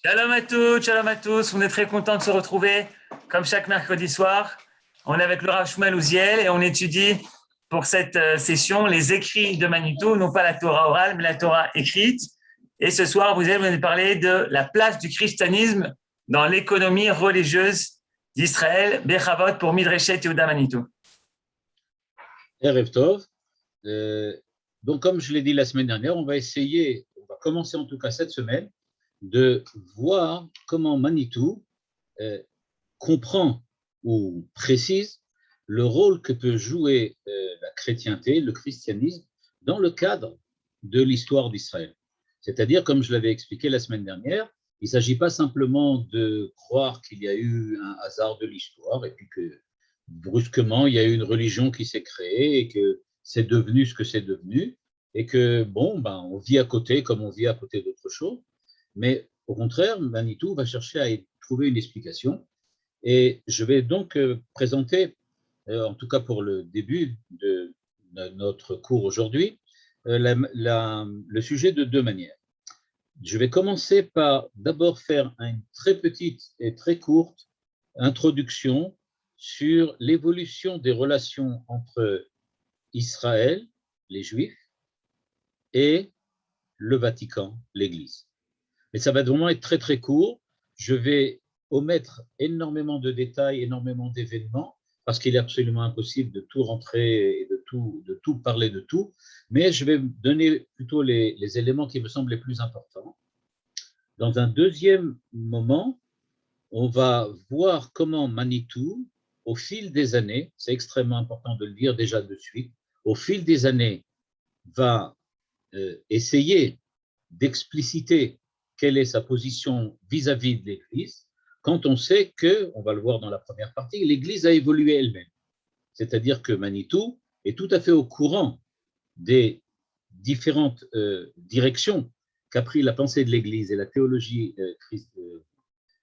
Shalom à tous, on est très content de se retrouver comme chaque mercredi soir. On est avec le Rav Shmuel Ouziel et on étudie pour cette session les écrits de Manitou, non pas la Torah orale mais la Torah écrite. Et ce soir, vous allez parler de la place du christianisme dans l'économie religieuse d'Israël, Bechavot pour Midreshet Yehuda Manitou. Erev Tov. Donc, comme je l'ai dit la semaine dernière, on va commencer en tout cas cette semaine, de voir comment Manitou comprend ou précise le rôle que peut jouer la chrétienté, le christianisme, dans le cadre de l'histoire d'Israël. C'est-à-dire, comme je l'avais expliqué la semaine dernière, il ne s'agit pas simplement de croire qu'il y a eu un hasard de l'histoire et puis que brusquement, il y a eu une religion qui s'est créée et que c'est devenu ce que c'est devenu et que, on vit à côté comme on vit à côté d'autres choses. Mais au contraire, Manitou va chercher à trouver une explication. Et je vais donc présenter, en tout cas pour le début de notre cours aujourd'hui, le sujet de deux manières. Je vais commencer par d'abord faire une très petite et très courte introduction sur l'évolution des relations entre Israël, les Juifs, et le Vatican, l'Église. Mais ça va vraiment être très très court. Je vais omettre énormément de détails, énormément d'événements, parce qu'il est absolument impossible de tout rentrer et de tout parler de tout, mais je vais donner plutôt les éléments qui me semblent les plus importants. Dans un deuxième moment, on va voir comment Manitou, au fil des années, c'est extrêmement important de le dire déjà de suite, au fil des années, va essayer d'expliciter quelle est sa position vis-à-vis de l'Église, quand on sait que, on va le voir dans la première partie, l'Église a évolué elle-même. C'est-à-dire que Manitou est tout à fait au courant des différentes directions qu'a pris la pensée de l'Église et la théologie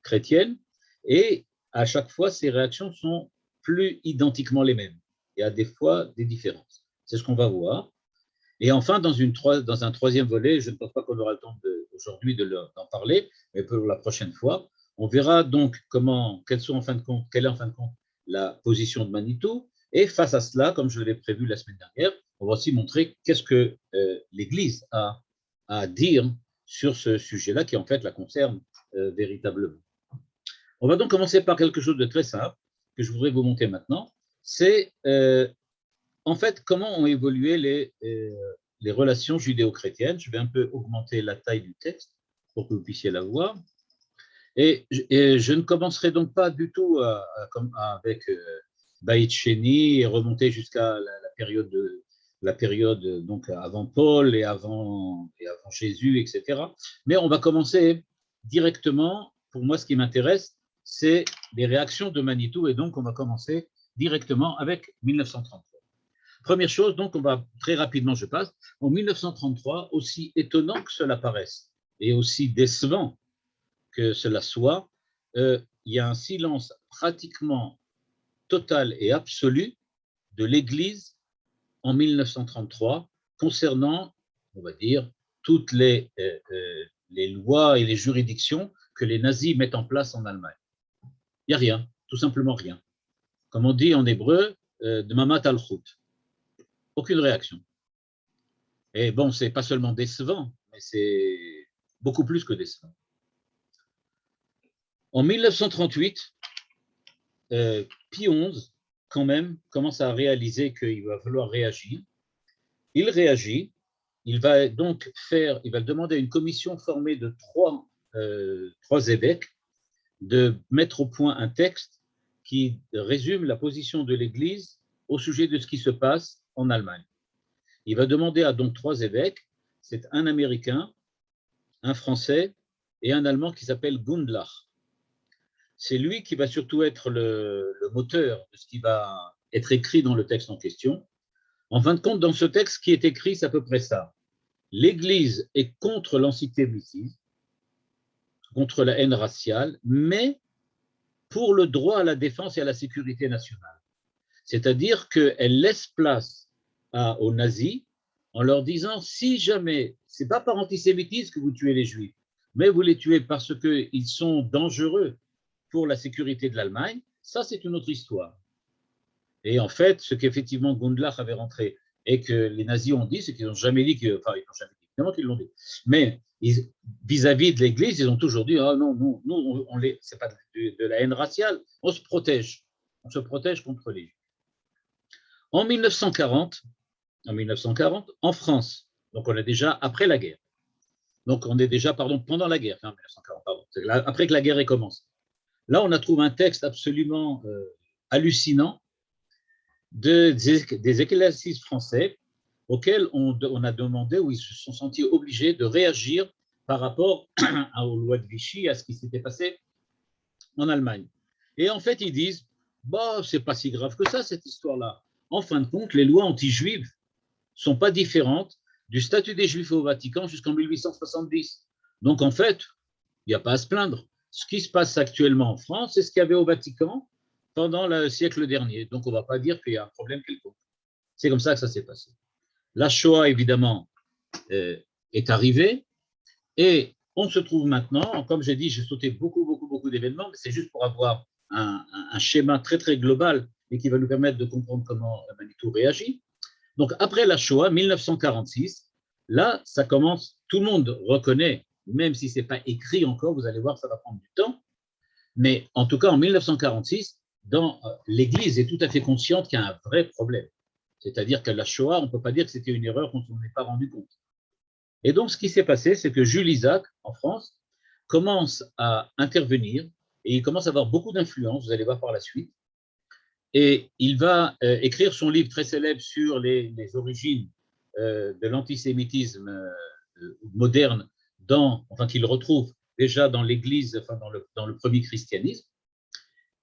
chrétienne, et à chaque fois, ces réactions sont plus identiquement les mêmes. Il y a des fois des différences. C'est ce qu'on va voir. Et enfin, dans un troisième volet, je ne pense pas qu'on aura le temps aujourd'hui d'en parler, mais pour la prochaine fois, on verra donc quelle est en fin de compte la position de Manitou. Et face à cela, comme je l'avais prévu la semaine dernière, on va aussi montrer qu'est-ce que l'Église a à dire sur ce sujet-là, qui en fait la concerne véritablement. On va donc commencer par quelque chose de très simple que je voudrais vous montrer maintenant. C'est en fait comment ont évolué les relations judéo-chrétiennes. Je vais un peu augmenter la taille du texte pour que vous puissiez la voir. Et je ne commencerai donc pas du tout avec Baït Sheni et remonter jusqu'à la période donc avant Paul et avant Jésus, etc. Mais on va commencer directement. Pour moi, ce qui m'intéresse, c'est les réactions de Manitou, et donc on va commencer directement avec 1933. Première chose, donc on va très rapidement, je passe. En 1933, aussi étonnant que cela paraisse et aussi décevant que cela soit, il y a un silence pratiquement total et absolu de l'Église en 1933 concernant, on va dire, toutes les lois et les juridictions que les nazis mettent en place en Allemagne. Il n'y a rien, tout simplement rien. Comme on dit en hébreu, de mamat al-khut. Aucune réaction. Et bon, c'est pas seulement décevant, mais c'est beaucoup plus que décevant. En 1938, Pie XI, quand même, commence à réaliser qu'il va falloir réagir. Il réagit, il va demander à une commission formée de trois évêques de mettre au point un texte qui résume la position de l'Église au sujet de ce qui se passe en Allemagne. Il va demander à donc trois évêques, c'est un Américain, un Français et un Allemand qui s'appelle Gundlach. C'est lui qui va surtout être le moteur de ce qui va être écrit dans le texte en question. En fin de compte, dans ce texte, ce qui est écrit, c'est à peu près ça. L'Église est contre l'antisémitisme, contre la haine raciale, mais pour le droit à la défense et à la sécurité nationale. C'est-à-dire qu'elle laisse place aux nazis en leur disant, si jamais, ce n'est pas par antisémitisme que vous tuez les Juifs, mais vous les tuez parce qu'ils sont dangereux pour la sécurité de l'Allemagne, ça c'est une autre histoire. Et en fait, ce qu'effectivement Gundlach avait rentré et que les nazis ont dit, c'est qu'ils n'ont jamais dit que, enfin, ils n'ont jamais dit, évidemment qu'ils l'ont dit, mais vis-à-vis de l'Église, ils ont toujours dit, ah non, nous c'est pas de la haine raciale, on se protège contre les Juifs. En 1940, en France, donc on est déjà après la guerre, donc on est déjà, pendant la guerre, 1940, après que la guerre ait commencé. Là, on a trouvé un texte absolument hallucinant des ecclésiastes français auxquels on a demandé, où ils se sont sentis obligés de réagir par rapport aux lois de Vichy, à ce qui s'était passé en Allemagne. Et en fait, ils disent, bah, c'est pas si grave que ça, cette histoire-là. En fin de compte, les lois anti-juives sont pas différentes du statut des Juifs au Vatican jusqu'en 1870. Donc, en fait, il n'y a pas à se plaindre. Ce qui se passe actuellement en France, c'est ce qu'il y avait au Vatican pendant le siècle dernier. Donc, on ne va pas dire qu'il y a un problème quelconque. C'est comme ça que ça s'est passé. La Shoah, évidemment, est arrivée et on se trouve maintenant, comme j'ai dit, j'ai sauté beaucoup d'événements, mais c'est juste pour avoir un schéma très, très global et qui va nous permettre de comprendre comment Manitou réagit. Donc, après la Shoah, 1946, là, ça commence, tout le monde reconnaît, même si ce n'est pas écrit encore, vous allez voir, ça va prendre du temps, mais en tout cas, en 1946, l'Église est tout à fait consciente qu'il y a un vrai problème. C'est-à-dire que la Shoah, on ne peut pas dire que c'était une erreur quand on n'en est pas rendu compte. Et donc, ce qui s'est passé, c'est que Jules Isaac, en France, commence à intervenir et il commence à avoir beaucoup d'influence, vous allez voir par la suite, et il va écrire son livre très célèbre sur les origines de l'antisémitisme moderne, qu'il retrouve déjà dans l'Église, dans le premier christianisme.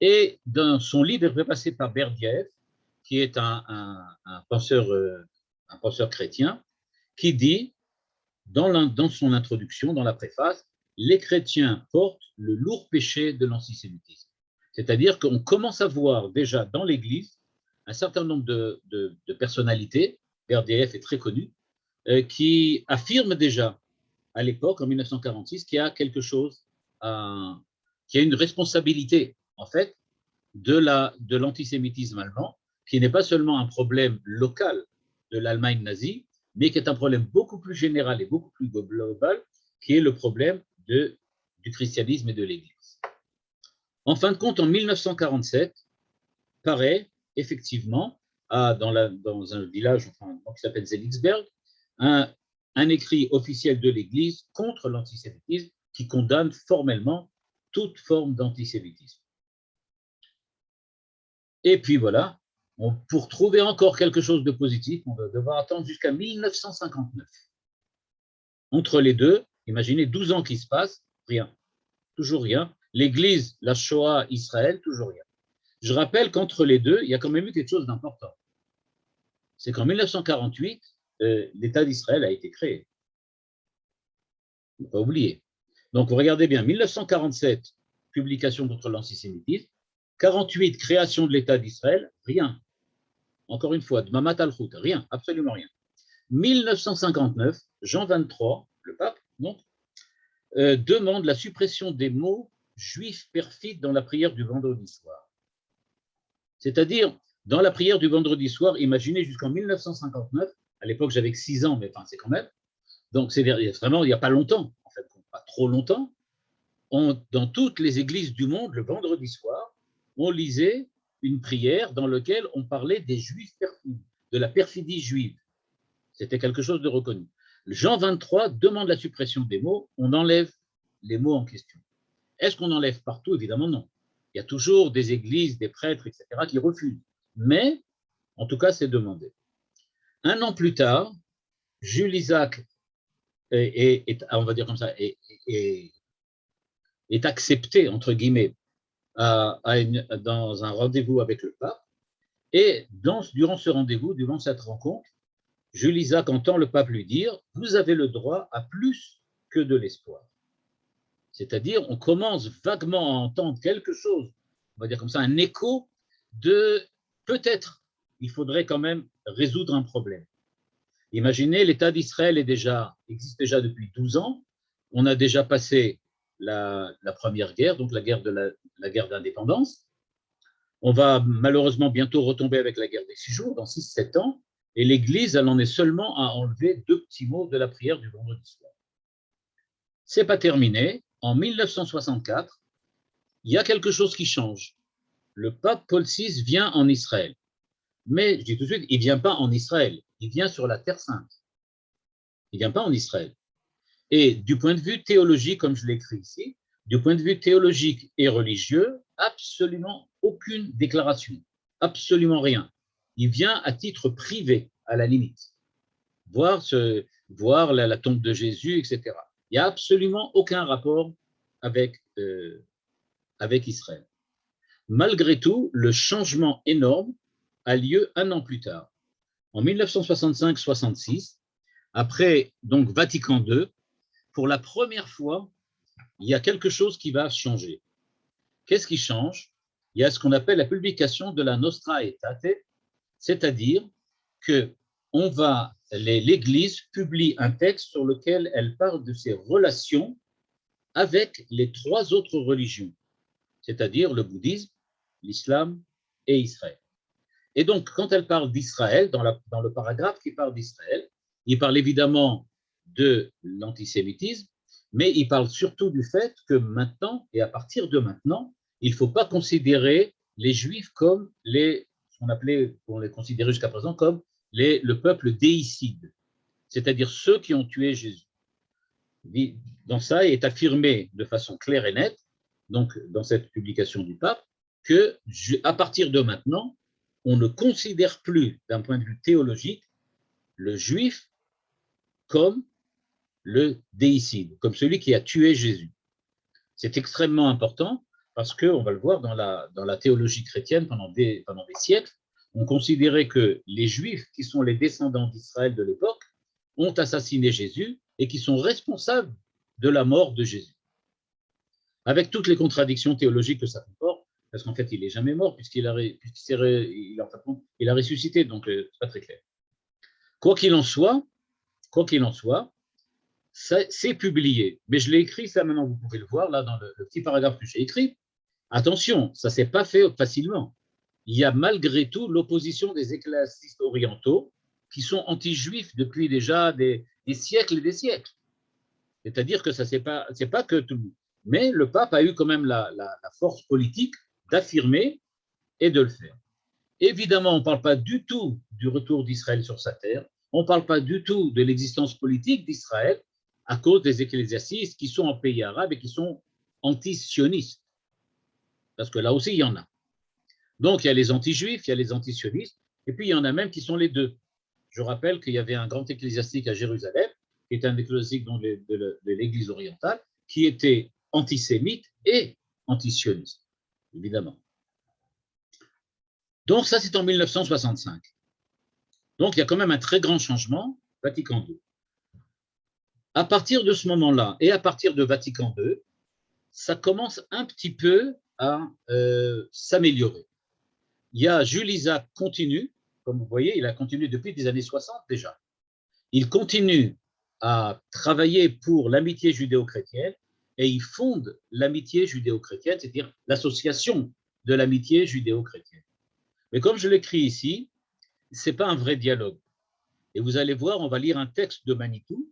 Et dans son livre est repassé par Berdyaev, qui est un penseur chrétien, qui dit, dans son introduction, dans la préface, les chrétiens portent le lourd péché de l'antisémitisme. C'est-à-dire qu'on commence à voir déjà dans l'Église un certain nombre de personnalités, Berdyaev est très connu, qui affirment déjà à l'époque, en 1946, qu'il y a quelque chose, qu'il y a une responsabilité, en fait, de l'antisémitisme allemand, qui n'est pas seulement un problème local de l'Allemagne nazie, mais qui est un problème beaucoup plus général et beaucoup plus global, qui est le problème du christianisme et de l'Église. En fin de compte, en 1947, paraît effectivement, dans un village qui s'appelle Seligsberg, un écrit officiel de l'Église contre l'antisémitisme qui condamne formellement toute forme d'antisémitisme. Et puis voilà, pour trouver encore quelque chose de positif, on va devoir attendre jusqu'à 1959. Entre les deux, imaginez 12 ans qui se passent, rien, toujours rien. L'Église, la Shoah, Israël, toujours rien. Je rappelle qu'entre les deux, il y a quand même eu quelque chose d'important. C'est qu'en 1948, l'État d'Israël a été créé. Il ne faut pas oublier. Donc, vous regardez bien, 1947, publication contre l'antisémitisme, 48, création de l'État d'Israël, rien. Encore une fois, de Mamat al-Khout, rien, absolument rien. 1959, Jean XXIII, le pape, donc, demande la suppression des mots juifs perfides dans la prière du vendredi soir. C'est-à-dire, dans la prière du vendredi soir, imaginez jusqu'en 1959, à l'époque j'avais que 6 ans, mais enfin c'est quand même, donc c'est vraiment il n'y a pas longtemps, en fait, pas trop longtemps, dans toutes les églises du monde, le vendredi soir, on lisait une prière dans laquelle on parlait des juifs perfides, de la perfidie juive. C'était quelque chose de reconnu. Jean 23 demande la suppression des mots, on enlève les mots en question. Est-ce qu'on enlève partout? Évidemment non. Il y a toujours des églises, des prêtres, etc., qui refusent. Mais, en tout cas, c'est demandé. Un an plus tard, Jules Isaac on va dire comme ça, est accepté, entre guillemets, dans un rendez-vous avec le pape. Et durant ce rendez-vous, durant cette rencontre, Jules Isaac entend le pape lui dire « Vous avez le droit à plus que de l'espoir ». C'est-à-dire, on commence vaguement à entendre quelque chose, on va dire comme ça, un écho de peut-être il faudrait quand même résoudre un problème. Imaginez, l'État d'Israël existe déjà depuis 12 ans, On a déjà passé la première guerre, donc la guerre la guerre d'indépendance. On va malheureusement bientôt retomber avec la guerre des 6 jours, dans 6-7 ans, et l'Église, elle en est seulement à enlever 2 petits mots de la prière du vendredi soir. C'est pas terminé. En 1964, il y a quelque chose qui change. Le pape Paul VI vient en Israël. Mais, je dis tout de suite, il ne vient pas en Israël, il vient sur la Terre Sainte. Il ne vient pas en Israël. Et du point de vue théologique, comme je l'écris ici, du point de vue théologique et religieux, absolument aucune déclaration, absolument rien. Il vient à titre privé, à la limite, voir la tombe de Jésus, etc. Il n'y a absolument aucun rapport avec Israël. Malgré tout, le changement énorme a lieu un an plus tard. En 1965-66, après donc Vatican II, pour la première fois, il y a quelque chose qui va changer. Qu'est-ce qui change? Il y a ce qu'on appelle la publication de la Nostra Aetate, c'est-à-dire que l'Église publie un texte sur lequel elle parle de ses relations avec les 3 autres religions, c'est-à-dire le bouddhisme, l'islam et Israël. Et donc, quand elle parle d'Israël, dans le paragraphe qui parle d'Israël, il parle évidemment de l'antisémitisme, mais il parle surtout du fait que maintenant, et à partir de maintenant, il ne faut pas considérer les Juifs comme on les considérait jusqu'à présent comme le peuple déicide, c'est-à-dire ceux qui ont tué Jésus. Dans ça est affirmé de façon claire et nette, donc dans cette publication du pape, que à partir de maintenant, on ne considère plus, d'un point de vue théologique, le juif comme le déicide, comme celui qui a tué Jésus. C'est extrêmement important parce qu'on va le voir dans la théologie chrétienne pendant des siècles, on considérait que les Juifs, qui sont les descendants d'Israël de l'époque, ont assassiné Jésus et qui sont responsables de la mort de Jésus. Avec toutes les contradictions théologiques que ça comporte, parce qu'en fait, il n'est jamais mort, puisqu'il a ressuscité, donc c'est pas très clair. Quoi qu'il en soit, c'est publié. Mais je l'ai écrit, ça maintenant vous pouvez le voir, là dans le petit paragraphe que j'ai écrit. Attention, ça ne s'est pas fait facilement. Il y a malgré tout l'opposition des ecclésiastes orientaux qui sont anti-juifs depuis déjà des siècles et des siècles. C'est-à-dire que c'est pas que tout le monde. Mais le pape a eu quand même la force politique d'affirmer et de le faire. Évidemment, on ne parle pas du tout du retour d'Israël sur sa terre, on ne parle pas du tout de l'existence politique d'Israël à cause des ecclésiastes qui sont en pays arabe et qui sont anti-sionistes. Parce que là aussi, il y en a. Donc, il y a les anti-juifs, il y a les anti-sionistes, et puis il y en a même qui sont les deux. Je rappelle qu'il y avait un grand ecclésiastique à Jérusalem, qui était un ecclésiastique de l'Église orientale, qui était antisémite et antisioniste, évidemment. Donc ça, c'est en 1965. Donc il y a quand même un très grand changement, Vatican II. À partir de ce moment-là, et à partir de Vatican II, ça commence un petit peu à s'améliorer. Il y a Jules Isaac continue, comme vous voyez, il a continué depuis les années 60 déjà. Il continue à travailler pour l'amitié judéo-chrétienne et il fonde l'amitié judéo-chrétienne, c'est-à-dire l'association de l'amitié judéo-chrétienne. Mais comme je l'écris ici, ce n'est pas un vrai dialogue. Et vous allez voir, on va lire un texte de Manitou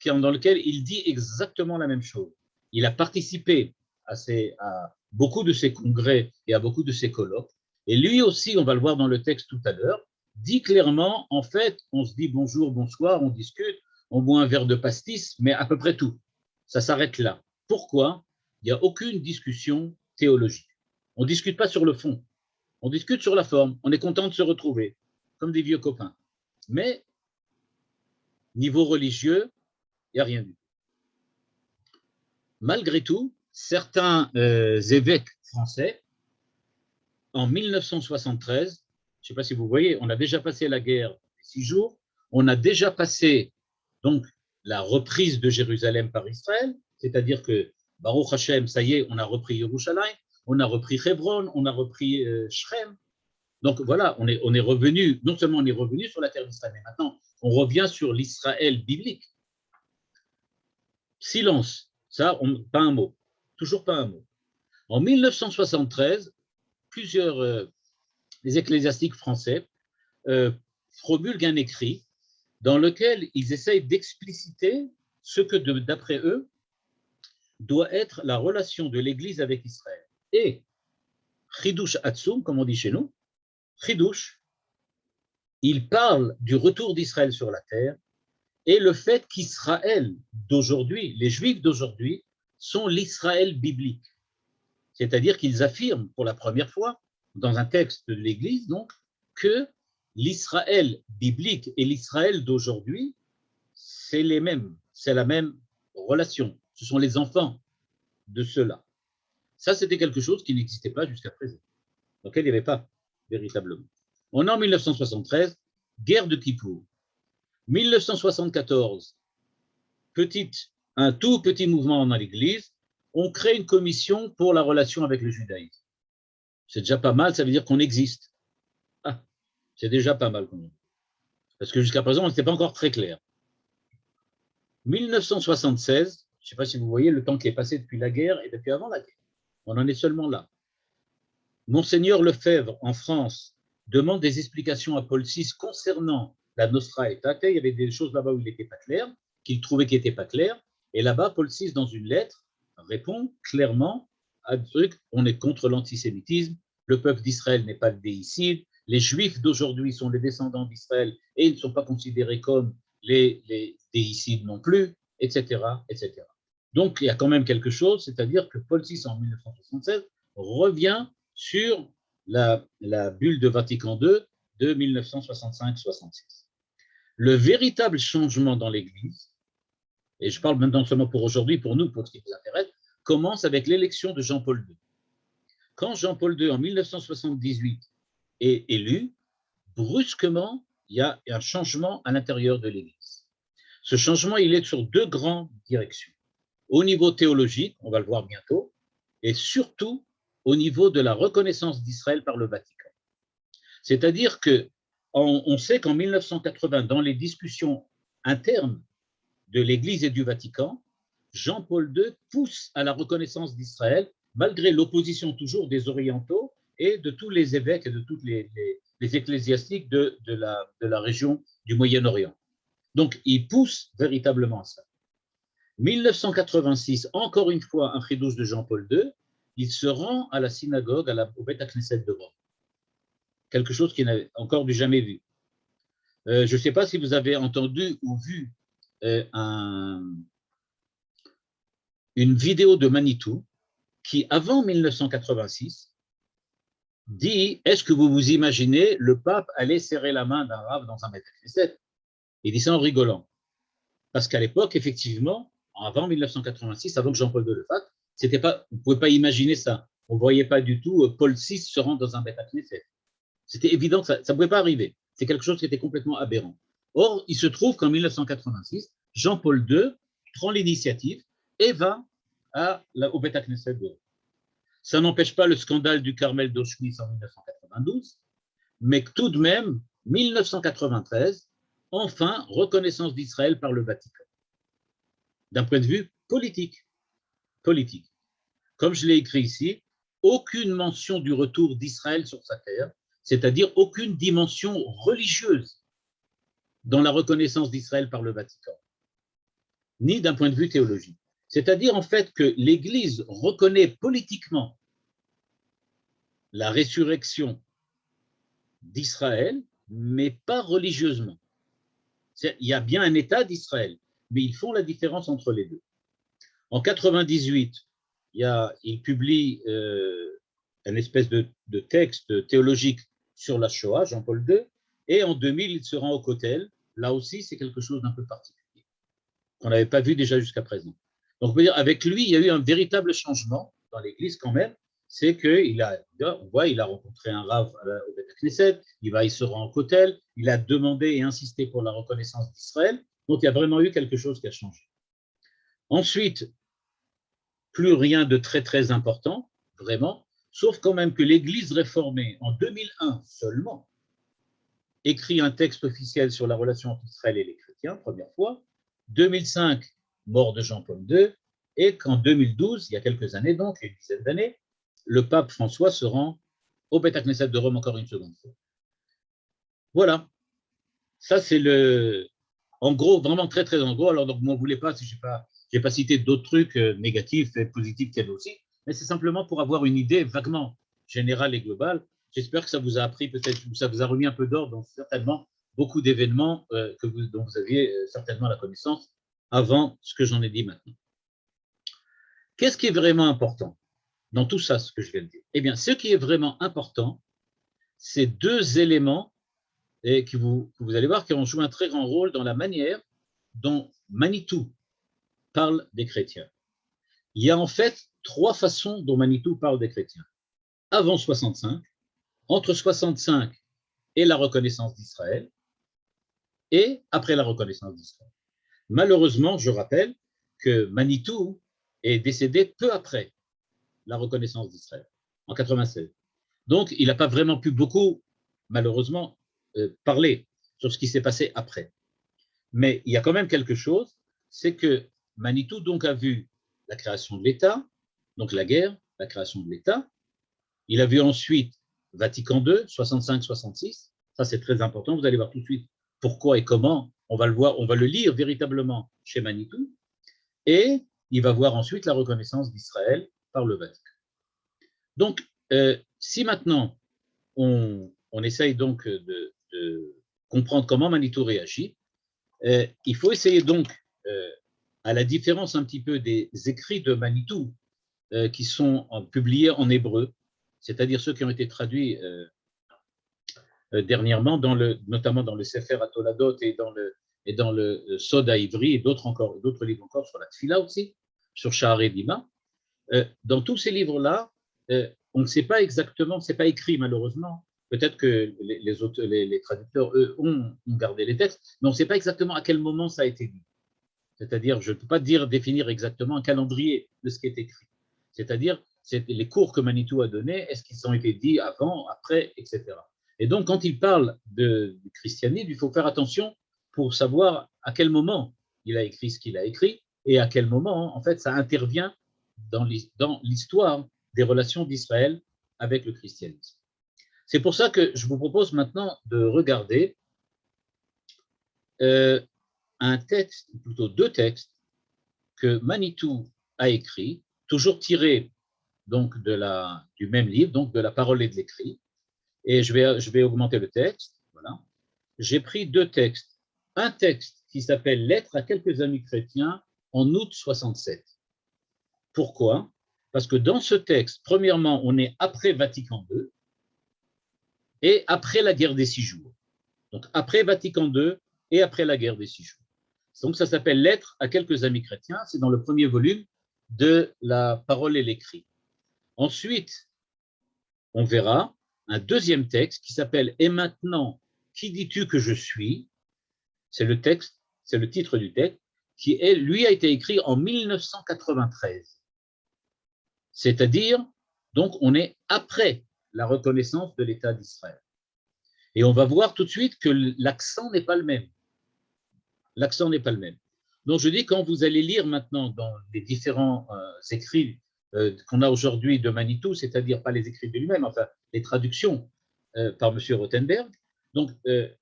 dans lequel il dit exactement la même chose. Il a participé à beaucoup de ces congrès et à beaucoup de ces colloques. Et lui aussi, on va le voir dans le texte tout à l'heure, dit clairement, en fait, on se dit bonjour, bonsoir, on discute, on boit un verre de pastis, mais à peu près tout. Ça s'arrête là. Pourquoi? Il n'y a aucune discussion théologique. On ne discute pas sur le fond. On discute sur la forme. On est content de se retrouver, comme des vieux copains. Mais, niveau religieux, il n'y a rien du tout. Malgré tout, certains évêques français, en 1973, je ne sais pas si vous voyez, on a déjà passé la guerre des 6 jours, on a déjà passé donc la reprise de Jérusalem par Israël, c'est-à-dire que Baruch Hashem, ça y est, on a repris Yerushalayim, on a repris Hebron, on a repris Shrem. Donc voilà, on est revenu, non seulement on est revenu sur la terre d'Israël, mais maintenant on revient sur l'Israël biblique. Silence, ça, pas un mot, toujours pas un mot. En 1973, plusieurs des ecclésiastiques français promulguent un écrit dans lequel ils essayent d'expliciter ce que, d'après eux, doit être la relation de l'Église avec Israël. Et Chidush Hatzum, comme on dit chez nous, Chidush, il parle du retour d'Israël sur la terre et le fait qu'Israël d'aujourd'hui, les Juifs d'aujourd'hui, sont l'Israël biblique. C'est-à-dire qu'ils affirment pour la première fois, dans un texte de l'Église, donc, que l'Israël biblique et l'Israël d'aujourd'hui, c'est les mêmes, c'est la même relation. Ce sont les enfants de ceux-là. Ça, c'était quelque chose qui n'existait pas jusqu'à présent, dans lequel il n'y avait pas véritablement. On est en 1973, guerre de Kippour. 1974, un tout petit mouvement dans l'Église, on crée une commission pour la relation avec le judaïsme. C'est déjà pas mal, ça veut dire qu'on existe. Ah, c'est déjà pas mal. Parce que jusqu'à présent, on n'était pas encore très clair. 1976, je ne sais pas si vous voyez le temps qui est passé depuis la guerre et depuis avant la guerre. On en est seulement là. Monseigneur Lefebvre, en France, demande des explications à Paul VI concernant la Nostra Aetate. Il y avait des choses là-bas où il n'était pas clair, qu'il trouvait qu'il n'était pas clair. Et là-bas, Paul VI, dans une lettre, répond clairement à un truc, on est contre l'antisémitisme, le peuple d'Israël n'est pas le déicide, les Juifs d'aujourd'hui sont les descendants d'Israël et ils ne sont pas considérés comme les déicides non plus, etc., etc. Donc, il y a quand même quelque chose, c'est-à-dire que Paul VI, en 1976, revient sur la bulle de Vatican II de 1965-66. Le véritable changement dans l'Église, et je parle maintenant seulement pour aujourd'hui, pour nous, pour ce qui nous intéresse, commence avec l'élection de Jean-Paul II. Quand Jean-Paul II, en 1978, est élu, brusquement, il y a un changement à l'intérieur de l'Église. Ce changement, il est sur deux grandes directions. Au niveau théologique, on va le voir bientôt, et surtout au niveau de la reconnaissance d'Israël par le Vatican. C'est-à-dire qu'on sait qu'en 1980, dans les discussions internes de l'Église et du Vatican, Jean-Paul II pousse à la reconnaissance d'Israël, malgré l'opposition toujours des orientaux et de tous les évêques et de tous les ecclésiastiques de la région du Moyen-Orient. Donc, il pousse véritablement à ça. 1986, encore une fois, un Chidush de Jean-Paul II, il se rend à la synagogue, au Beth Knesset de Rome. Quelque chose qu'il n'avait encore du jamais vu. Je ne sais pas si vous avez entendu ou vu une vidéo de Manitou qui, avant 1986, dit « Est-ce que vous vous imaginez le pape aller serrer la main d'un rave dans un Beth Knesset ?» Il dit ça en rigolant. Parce qu'à l'époque, effectivement, avant 1986, avant que Jean-Paul II le fasse, on ne pouvait pas imaginer ça. On ne voyait pas du tout Paul VI se rendre dans un Beth Knesset. C'était évident que ça ne pouvait pas arriver. C'est quelque chose qui était complètement aberrant. Or, il se trouve qu'en 1986, Jean-Paul II prend l'initiative et va au Beth Knesset de Rome. Ça n'empêche pas le scandale du Carmel d'Auschwitz en 1992, mais tout de même, 1993, enfin, reconnaissance d'Israël par le Vatican. D'un point de vue politique. Comme je l'ai écrit ici, aucune mention du retour d'Israël sur sa terre, c'est-à-dire aucune dimension religieuse dans la reconnaissance d'Israël par le Vatican, ni d'un point de vue théologique. C'est-à-dire en fait que l'Église reconnaît politiquement la résurrection d'Israël, mais pas religieusement. Il y a bien un État d'Israël, mais ils font la différence entre les deux. En 98, il publie une espèce de texte théologique sur la Shoah, Jean-Paul II, et en 2000, il se rend au Kotel. Là aussi, c'est quelque chose d'un peu particulier, qu'on n'avait pas vu déjà jusqu'à présent. Donc, on peut dire, avec lui, il y a eu un véritable changement dans l'Église quand même, c'est qu'il a rencontré un rave au Beth Knesset, il se rend au Kotel, il a demandé et insisté pour la reconnaissance d'Israël, donc il y a vraiment eu quelque chose qui a changé. Ensuite, plus rien de très très important, vraiment, sauf quand même que l'Église réformée, en 2001 seulement, écrit un texte officiel sur la relation entre Israël et les chrétiens, première fois. 2005, mort de Jean-Paul II, et qu'en 2012, il y a quelques années, donc une dizaine d'années, le pape François se rend au Beth Knesset de Rome encore une seconde fois. Voilà, ça c'est en gros, vraiment très très en gros. Alors donc, ne m'en voulez pas si j'ai pas cité d'autres trucs négatifs et positifs qu'il y a aussi, mais c'est simplement pour avoir une idée vaguement générale et globale. J'espère que ça vous a appris peut-être, ça vous a remis un peu d'ordre dans certainement beaucoup d'événements dont vous aviez certainement la connaissance avant ce que j'en ai dit maintenant. Qu'est-ce qui est vraiment important dans tout ça, ce que je viens de dire? Eh bien, ce qui est vraiment important, c'est deux éléments et que vous allez voir qui ont joué un très grand rôle dans la manière dont Manitou parle des chrétiens. Il y a en fait trois façons dont Manitou parle des chrétiens. Avant 65, entre 65 et la reconnaissance d'Israël, et après la reconnaissance d'Israël. Malheureusement, je rappelle que Manitou est décédé peu après la reconnaissance d'Israël, en 96. Donc, il n'a pas vraiment pu beaucoup, malheureusement, parler sur ce qui s'est passé après. Mais il y a quand même quelque chose, c'est que Manitou donc a vu la création de l'État, donc la guerre, la création de l'État. Il a vu ensuite Vatican II, 65-66. Ça, c'est très important. Vous allez voir tout de suite pourquoi et comment. On va le voir, on va le lire véritablement chez Manitou. Et il va voir ensuite la reconnaissance d'Israël par le Vatican. Donc, si maintenant on essaye donc de comprendre comment Manitou réagit, il faut essayer donc, à la différence un petit peu des écrits de Manitou qui sont publiés en hébreu, c'est-à-dire ceux qui ont été traduits dernièrement, notamment dans le Sefer Atoladot et dans le Sod Ivri et d'autres livres encore sur la Tfila aussi, sur Sha'arei Dima. Dans tous ces livres-là, on ne sait pas exactement, c'est pas écrit malheureusement. Peut-être que les traducteurs, eux, ont gardé les textes, mais on ne sait pas exactement à quel moment ça a été dit. C'est-à-dire, je ne peux pas définir exactement un calendrier de ce qui est écrit. C'est-à-dire, c'est les cours que Manitou a donnés, est-ce qu'ils ont été dits avant, après, etc. Et donc, quand il parle du christianisme, il faut faire attention pour savoir à quel moment il a écrit ce qu'il a écrit et à quel moment, en fait, ça intervient dans l'histoire des relations d'Israël avec le christianisme. C'est pour ça que je vous propose maintenant de regarder un texte, ou plutôt deux textes, que Manitou a écrit, toujours tirés donc du même livre, donc de la parole et de l'écrit. Et je vais augmenter le texte. Voilà. J'ai pris deux textes. Un texte qui s'appelle Lettre à quelques amis chrétiens en août 67. Pourquoi? Parce que dans ce texte, premièrement, on est après Vatican II et après la guerre des 6 jours. Donc après Vatican II et après la guerre des 6 jours. Donc ça s'appelle Lettre à quelques amis chrétiens. C'est dans le premier volume de la parole et l'écrit. Ensuite, on verra un deuxième texte qui s'appelle Et maintenant, qui dis-tu que je suis? C'est le texte, c'est le titre du texte, lui a été écrit en 1993. C'est-à-dire, donc, on est après la reconnaissance de l'État d'Israël. Et on va voir tout de suite que l'accent n'est pas le même. L'accent n'est pas le même. Donc, je dis, quand vous allez lire maintenant dans les différents écrits qu'on a aujourd'hui de Manitou, c'est-à-dire pas les écrits de lui-même, enfin, les traductions par M. Rothenberg, donc,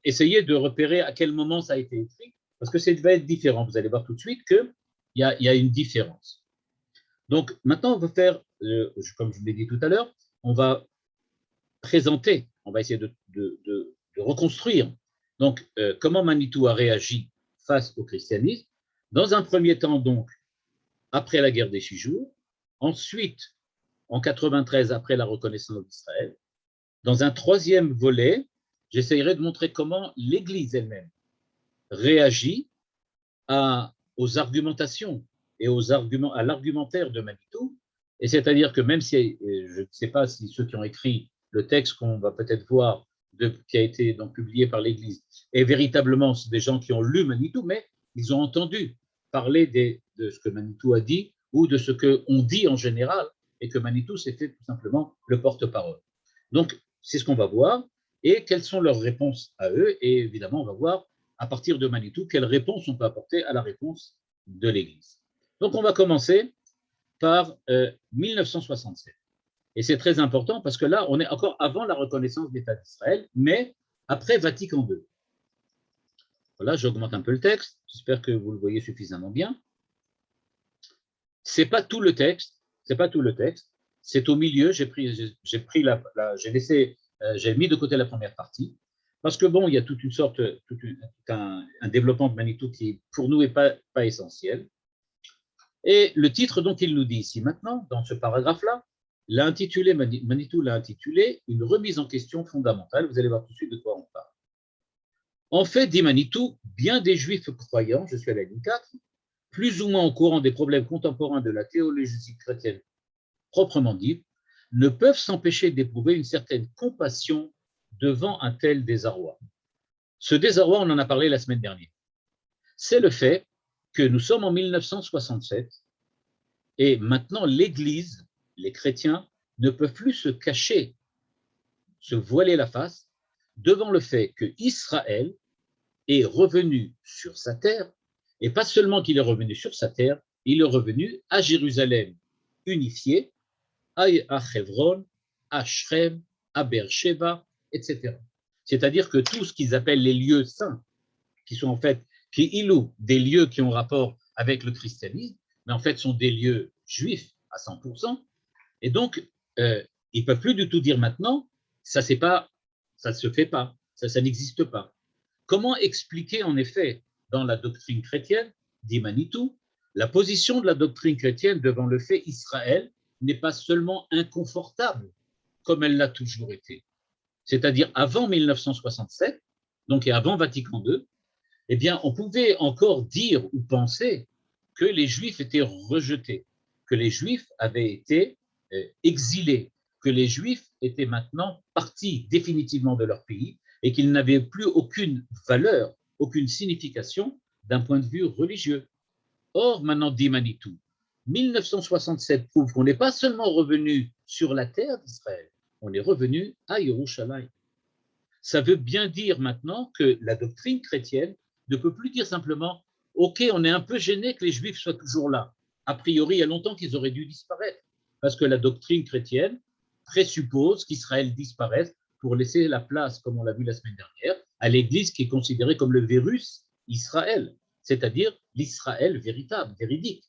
essayez de repérer à quel moment ça a été écrit, parce que ça va être différent. Vous allez voir tout de suite qu'il y a une différence. Donc, maintenant, on va faire, comme je l'ai dit tout à l'heure, on va présenter, on va essayer de reconstruire donc, comment Manitou a réagi face au christianisme. Dans un premier temps, donc, après la guerre des 6 jours, ensuite, en 93, après la reconnaissance d'Israël. Dans un troisième volet, j'essayerai de montrer comment l'Église elle-même réagit aux argumentations et à l'argumentaire de Manitou. Et c'est-à-dire que même si, je ne sais pas si ceux qui ont écrit le texte qu'on va peut-être voir, qui a été donc publié par l'Église, est véritablement des gens qui ont lu Manitou, mais ils ont entendu parler de ce que Manitou a dit ou de ce qu'on dit en général, et que Manitou s'est fait tout simplement le porte-parole. Donc, c'est ce qu'on va voir, et quelles sont leurs réponses à eux, et évidemment, on va voir à partir de Manitou quelles réponses on peut apporter à la réponse de l'Église. Donc, on va commencer par 1967. Et c'est très important parce que là, on est encore avant la reconnaissance de l'État d'Israël, mais après Vatican II. Voilà, j'augmente un peu le texte. J'espère que vous le voyez suffisamment bien. C'est pas tout le texte. C'est pas tout le texte. C'est au milieu. J'ai mis de côté la première partie parce que bon, il y a toute une sorte, un développement de Manitou qui pour nous est pas essentiel. Et le titre dont il nous dit ici maintenant, dans ce paragraphe-là, Manitou l'a intitulé « Une remise en question fondamentale ». Vous allez voir tout de suite de quoi on parle. En fait, dit Manitou, bien des juifs croyants, je suis à la ligne 4, plus ou moins au courant des problèmes contemporains de la théologie chrétienne proprement dite, ne peuvent s'empêcher d'éprouver une certaine compassion devant un tel désarroi. Ce désarroi, on en a parlé la semaine dernière. C'est le fait que nous sommes en 1967 et maintenant l'Église, les chrétiens, ne peuvent plus se cacher, se voiler la face devant le fait que Israël est revenu sur sa terre, et pas seulement qu'il est revenu sur sa terre, il est revenu à Jérusalem unifié, à Hebron, à Shrem, à Beersheba, etc. C'est-à-dire que tout ce qu'ils appellent les lieux saints, qui sont en fait des lieux qui ont rapport avec le christianisme, mais en fait sont des lieux juifs à 100%, et donc ils ne peuvent plus du tout dire maintenant, ça ne se fait pas, ça n'existe pas. Comment expliquer en effet dans la doctrine chrétienne, dit Manitou, la position de la doctrine chrétienne devant le fait Israël n'est pas seulement inconfortable, comme elle l'a toujours été. C'est-à-dire avant 1967, donc et avant Vatican II, eh bien, on pouvait encore dire ou penser que les Juifs étaient rejetés, que les Juifs avaient été exilés, que les Juifs étaient maintenant partis définitivement de leur pays et qu'ils n'avaient plus aucune valeur, aucune signification d'un point de vue religieux. Or, maintenant, dit Manitou, 1967 prouve qu'on n'est pas seulement revenu sur la terre d'Israël, on est revenu à Yerushalayim. Ça veut bien dire maintenant que la doctrine chrétienne ne peut plus dire simplement « Ok, on est un peu gêné que les Juifs soient toujours là ». A priori, il y a longtemps qu'ils auraient dû disparaître, parce que la doctrine chrétienne présuppose qu'Israël disparaisse pour laisser la place, comme on l'a vu la semaine dernière, à l'Église qui est considérée comme le virus Israël, c'est-à-dire l'Israël véritable, véridique.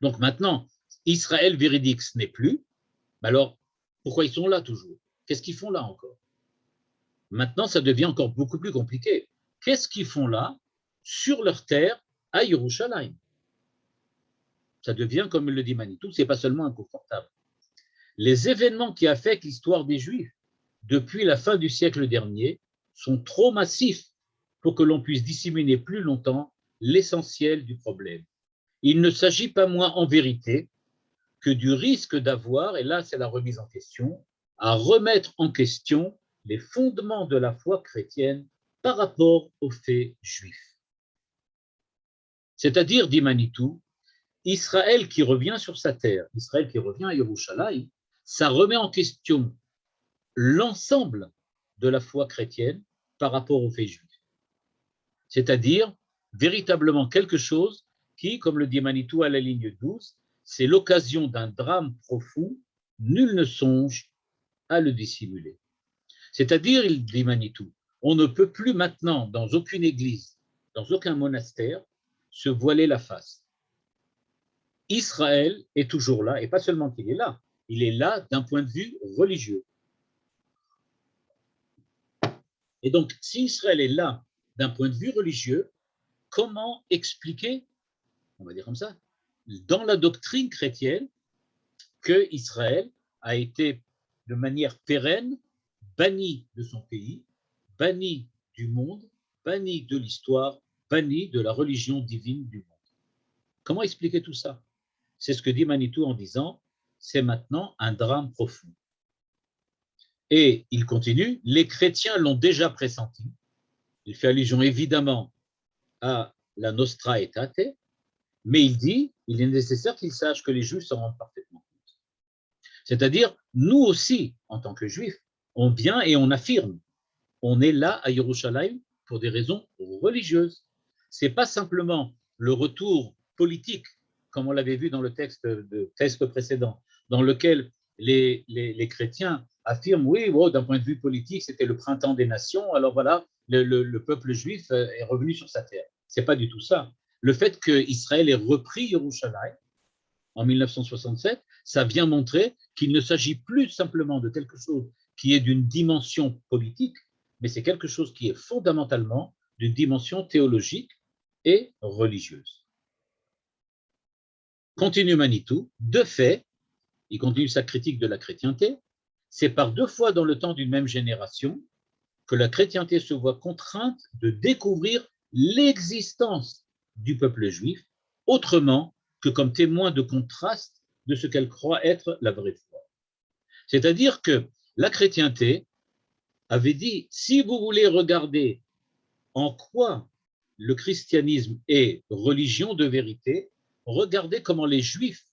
Donc maintenant, Israël véridique, ce n'est plus. Alors, pourquoi ils sont là toujours? Qu'est-ce qu'ils font là encore? Maintenant, ça devient encore beaucoup plus compliqué. Qu'est-ce qu'ils font là, sur leur terre, à Yerushalayim? Ça devient, comme le dit Manitou, ce n'est pas seulement inconfortable. Les événements qui affectent l'histoire des Juifs depuis la fin du siècle dernier sont trop massifs pour que l'on puisse dissimuler plus longtemps l'essentiel du problème. Il ne s'agit pas moins en vérité que du risque d'avoir, et là c'est la remise en question, à remettre en question les fondements de la foi chrétienne par rapport aux faits juifs. C'est-à-dire, dit Manitou, Israël qui revient sur sa terre, Israël qui revient à Yerushalayim, ça remet en question l'ensemble de la foi chrétienne par rapport aux faits juifs. C'est-à-dire, véritablement quelque chose qui, comme le dit Manitou à la ligne 12, c'est l'occasion d'un drame profond, nul ne songe à le dissimuler. C'est-à-dire, il dit Manitou, on ne peut plus maintenant, dans aucune église, dans aucun monastère, se voiler la face. Israël est toujours là, et pas seulement qu'il est là, il est là d'un point de vue religieux. Et donc, si Israël est là d'un point de vue religieux, comment expliquer, on va dire comme ça, dans la doctrine chrétienne, que Israël a été de manière pérenne banni de son pays, banni du monde, banni de l'histoire, banni de la religion divine du monde. Comment expliquer tout ça? C'est ce que dit Manitou en disant, c'est maintenant un drame profond. Et il continue, les chrétiens l'ont déjà pressenti, il fait allusion évidemment à la Nostra Aetate, mais il dit, il est nécessaire qu'ils sachent que les Juifs s'en rendent parfaitement compte. C'est-à-dire, nous aussi, en tant que Juifs, on vient et on affirme, on est là à Yerushalayim pour des raisons religieuses. Ce n'est pas simplement le retour politique, comme on l'avait vu dans le texte précédent, dans lequel les chrétiens affirment, oui, bon, d'un point de vue politique, c'était le printemps des nations, alors voilà, le peuple juif est revenu sur sa terre. Ce n'est pas du tout ça. Le fait qu'Israël ait repris Yerushalayim en 1967, ça vient montrer qu'il ne s'agit plus simplement de quelque chose qui est d'une dimension politique, mais c'est quelque chose qui est fondamentalement d'une dimension théologique et religieuse. Continue Manitou, de fait, il continue sa critique de la chrétienté, c'est par 2 fois dans le temps d'une même génération que la chrétienté se voit contrainte de découvrir l'existence du peuple juif autrement que comme témoin de contraste de ce qu'elle croit être la vraie foi. C'est-à-dire que la chrétienté avait dit, si vous voulez regarder en quoi le christianisme est religion de vérité, regardez comment les juifs,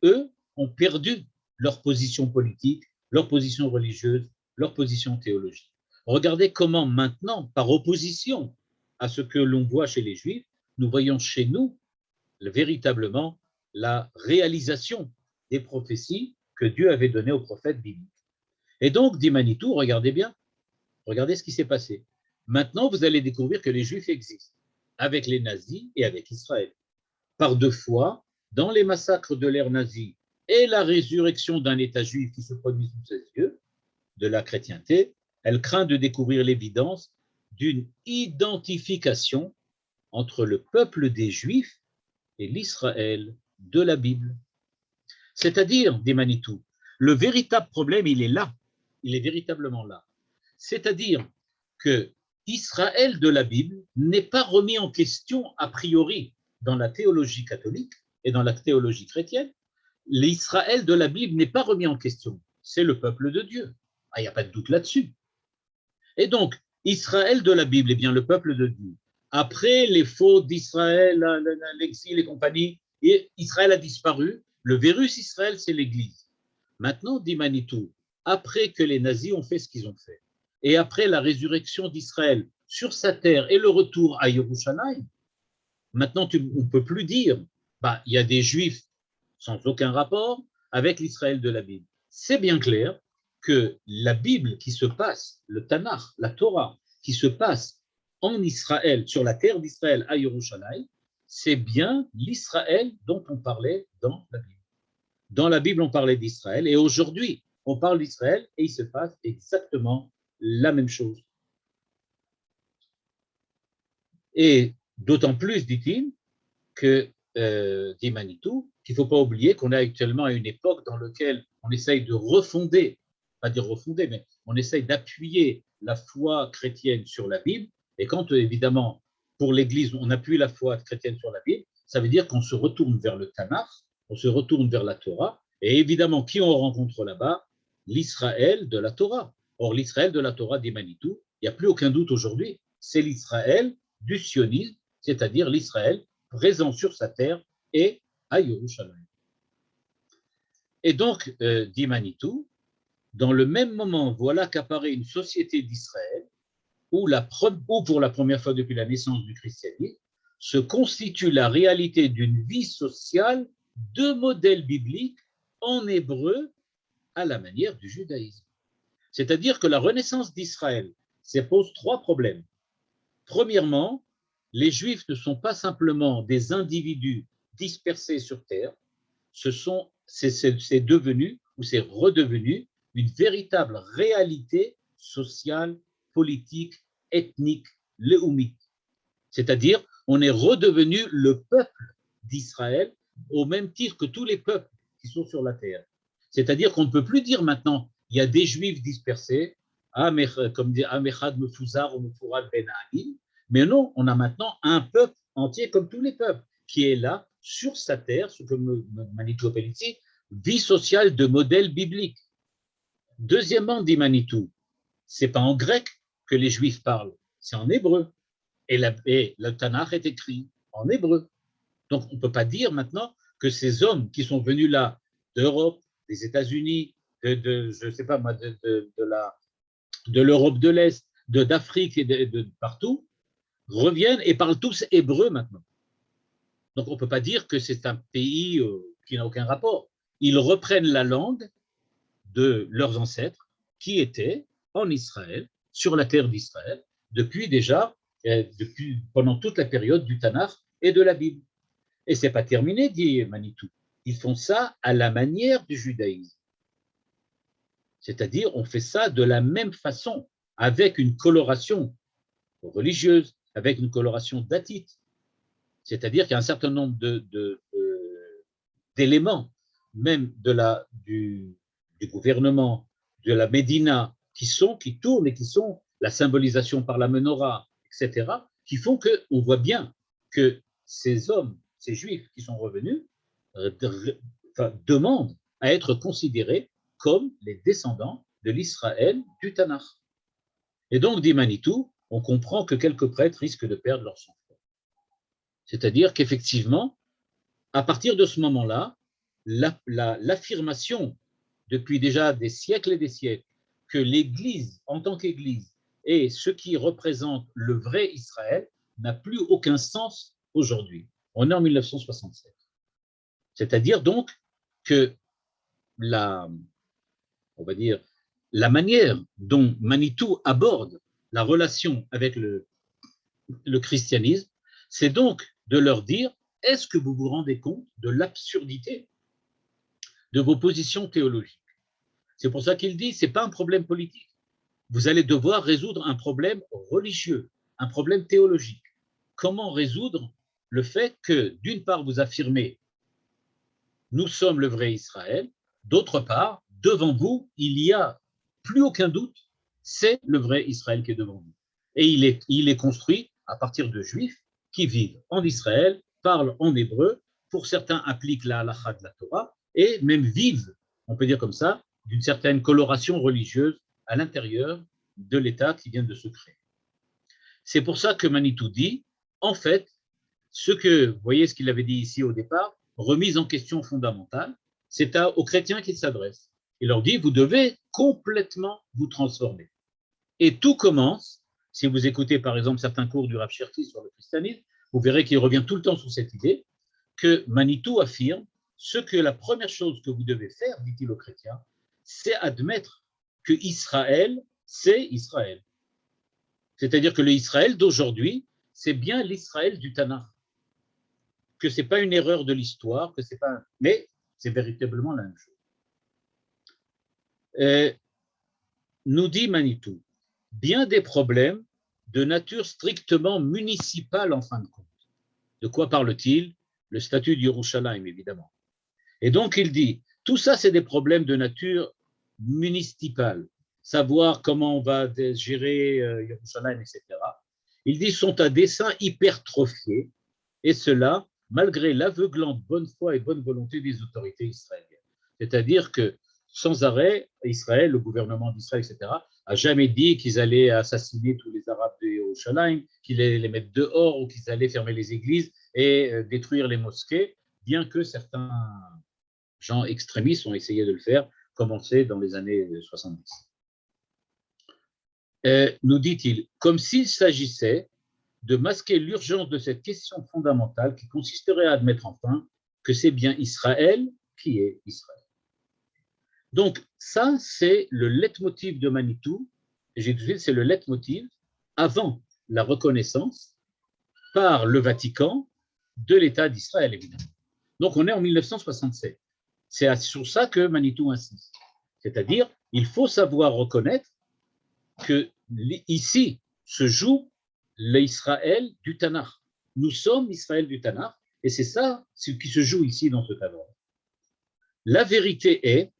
eux, ont perdu leur position politique, leur position religieuse, leur position théologique. Regardez comment maintenant, par opposition à ce que l'on voit chez les juifs, nous voyons chez nous véritablement la réalisation des prophéties que Dieu avait données aux prophètes bibliques. Et donc, dit Manitou, regardez bien, regardez ce qui s'est passé. Maintenant, vous allez découvrir que les Juifs existent, avec les nazis et avec Israël. Par 2 fois, dans les massacres de l'ère nazie et la résurrection d'un État juif qui se produit sous ses yeux, de la chrétienté, elle craint de découvrir l'évidence d'une identification entre le peuple des Juifs et l'Israël de la Bible. C'est-à-dire, dit Manitou, le véritable problème, il est là, il est véritablement là. C'est-à-dire que Israël de la Bible n'est pas remis en question a priori dans la théologie catholique et dans la théologie chrétienne. L'Israël de la Bible n'est pas remis en question, c'est le peuple de Dieu. Il n'y a pas de doute là-dessus. Et donc, Israël de la Bible est bien le peuple de Dieu. Après les fautes d'Israël, l'exil et compagnie, et Israël a disparu. Le virus Israël, c'est l'Église. Maintenant, dit Manitou, après que les nazis ont fait ce qu'ils ont fait, et après la résurrection d'Israël sur sa terre et le retour à Yerushalayim, maintenant on ne peut plus dire, il y a des Juifs sans aucun rapport avec l'Israël de la Bible. C'est bien clair que la Bible qui se passe, le Tanakh, la Torah, qui se passe en Israël, sur la terre d'Israël à Yerushalayim, c'est bien l'Israël dont on parlait dans la Bible. Dans la Bible, on parlait d'Israël, et aujourd'hui, on parle d'Israël, et il se passe exactement la même chose. Et d'autant plus, dit-il, que, dit Manitou, qu'il ne faut pas oublier qu'on est actuellement à une époque dans laquelle on essaye de refonder, pas dire refonder, mais on essaye d'appuyer la foi chrétienne sur la Bible, et quand, évidemment, pour l'Église, on appuie la foi chrétienne sur la Bible, ça veut dire qu'on se retourne vers le Tanakh, on se retourne vers la Torah, et évidemment, qui on rencontre là-bas? L'Israël de la Torah. Or, l'Israël de la Torah, dit Manitou, il n'y a plus aucun doute aujourd'hui, c'est l'Israël du sionisme, c'est-à-dire l'Israël présent sur sa terre et à Yerushalayim. Et donc, dit Manitou, dans le même moment, voilà qu'apparaît une société d'Israël où pour la première fois depuis la naissance du christianisme, se constitue la réalité d'une vie sociale de modèle biblique en hébreu à la manière du judaïsme. C'est-à-dire que la renaissance d'Israël pose 3 problèmes. Premièrement, les Juifs ne sont pas simplement des individus dispersés sur terre, c'est devenu ou c'est redevenu une véritable réalité sociale, politique, ethnique, léoumite. C'est-à-dire, on est redevenu le peuple d'Israël au même titre que tous les peuples qui sont sur la terre. C'est-à-dire qu'on ne peut plus dire maintenant, il y a des Juifs dispersés, comme dit Amechad Mefuzar ou Mefurad Ben Ha'il, mais non, on a maintenant un peuple entier comme tous les peuples qui est là sur sa terre, ce que Manitou appelle ici, vie sociale de modèle biblique. Deuxièmement, dit Manitou, c'est pas en grec que les Juifs parlent, c'est en hébreu. Et le Tanakh est écrit en hébreu. Donc, on ne peut pas dire maintenant que ces hommes qui sont venus là d'Europe, des États-Unis, je ne sais pas moi, de l'Europe de l'Est, d'Afrique et de partout, reviennent et parlent tous hébreu maintenant. Donc, on ne peut pas dire que c'est un pays qui n'a aucun rapport. Ils reprennent la langue de leurs ancêtres qui étaient en Israël, sur la terre d'Israël, pendant toute la période du Tanakh et de la Bible. Et ce n'est pas terminé, dit Manitou. Ils font ça à la manière du judaïsme. C'est-à-dire, on fait ça de la même façon, avec une coloration religieuse, avec une coloration datite. C'est-à-dire qu'il y a un certain nombre d'éléments, même du gouvernement, de la Médina, qui tournent et qui sont la symbolisation par la menorah, etc., qui font qu'on voit bien que ces hommes, ces juifs qui sont revenus, demandent à être considérés comme les descendants de l'Israël du Tanakh. Et donc, dit Manitou, on comprend que quelques prêtres risquent de perdre leur sang-froid. C'est-à-dire qu'effectivement, à partir de ce moment-là, l'affirmation depuis déjà des siècles et des siècles que l'Église, en tant qu'Église, est ce qui représente le vrai Israël, n'a plus aucun sens aujourd'hui. On est en 1967. C'est-à-dire donc que on va dire, la manière dont Manitou aborde la relation avec le christianisme, c'est donc de leur dire, est-ce que vous vous rendez compte de l'absurdité de vos positions théologiques? C'est pour ça qu'il dit, ce n'est pas un problème politique. Vous allez devoir résoudre un problème religieux, un problème théologique. Comment résoudre le fait que, d'une part, vous affirmez nous sommes le vrai Israël, d'autre part, devant vous, il n'y a plus aucun doute, c'est le vrai Israël qui est devant vous. Et il est construit à partir de juifs qui vivent en Israël, parlent en hébreu, pour certains appliquent la halakha de la Torah, et même vivent, on peut dire comme ça, d'une certaine coloration religieuse à l'intérieur de l'État qui vient de se créer. C'est pour ça que Manitou dit, en fait, vous voyez ce qu'il avait dit ici au départ, remise en question fondamentale, c'est aux chrétiens qu'il s'adresse. Il leur dit, vous devez complètement vous transformer. Et tout commence, si vous écoutez par exemple certains cours du Rav Cherki sur le christianisme, vous verrez qu'il revient tout le temps sur cette idée, que Manitou affirme, la première chose que vous devez faire, dit-il aux chrétiens, c'est admettre que Israël, c'est Israël. C'est-à-dire que l'Israël d'aujourd'hui, c'est bien l'Israël du Tanakh. Que ce n'est pas une erreur de l'histoire, mais c'est véritablement la même chose. Nous dit Manitou, bien des problèmes de nature strictement municipale en fin de compte. De quoi parle-t-il? Le statut d'Yerushalayim, évidemment. Et donc il dit, tout ça c'est des problèmes de nature municipale, savoir comment on va gérer Yerushalayim, etc. Il dit, sont à dessein hypertrophié, et cela malgré l'aveuglante bonne foi et bonne volonté des autorités israéliennes. C'est-à-dire que sans arrêt, Israël, le gouvernement d'Israël, etc., a jamais dit qu'ils allaient assassiner tous les Arabes de Yerushalayim, qu'ils allaient les mettre dehors ou qu'ils allaient fermer les églises et détruire les mosquées, bien que certains gens extrémistes ont essayé de le faire, commencé dans les années 70. Nous dit-il, comme s'il s'agissait de masquer l'urgence de cette question fondamentale qui consisterait à admettre enfin que c'est bien Israël qui est Israël. Donc ça, c'est le leitmotiv de Manitou, et j'ai dit c'est le leitmotiv avant la reconnaissance par le Vatican de l'État d'Israël, évidemment. Donc on est en 1967. C'est sur ça que Manitou insiste. C'est-à-dire, il faut savoir reconnaître que ici se joue l'Israël du Tanakh. Nous sommes l'Israël du Tanakh, et c'est ça ce qui se joue ici dans ce tableau. La vérité est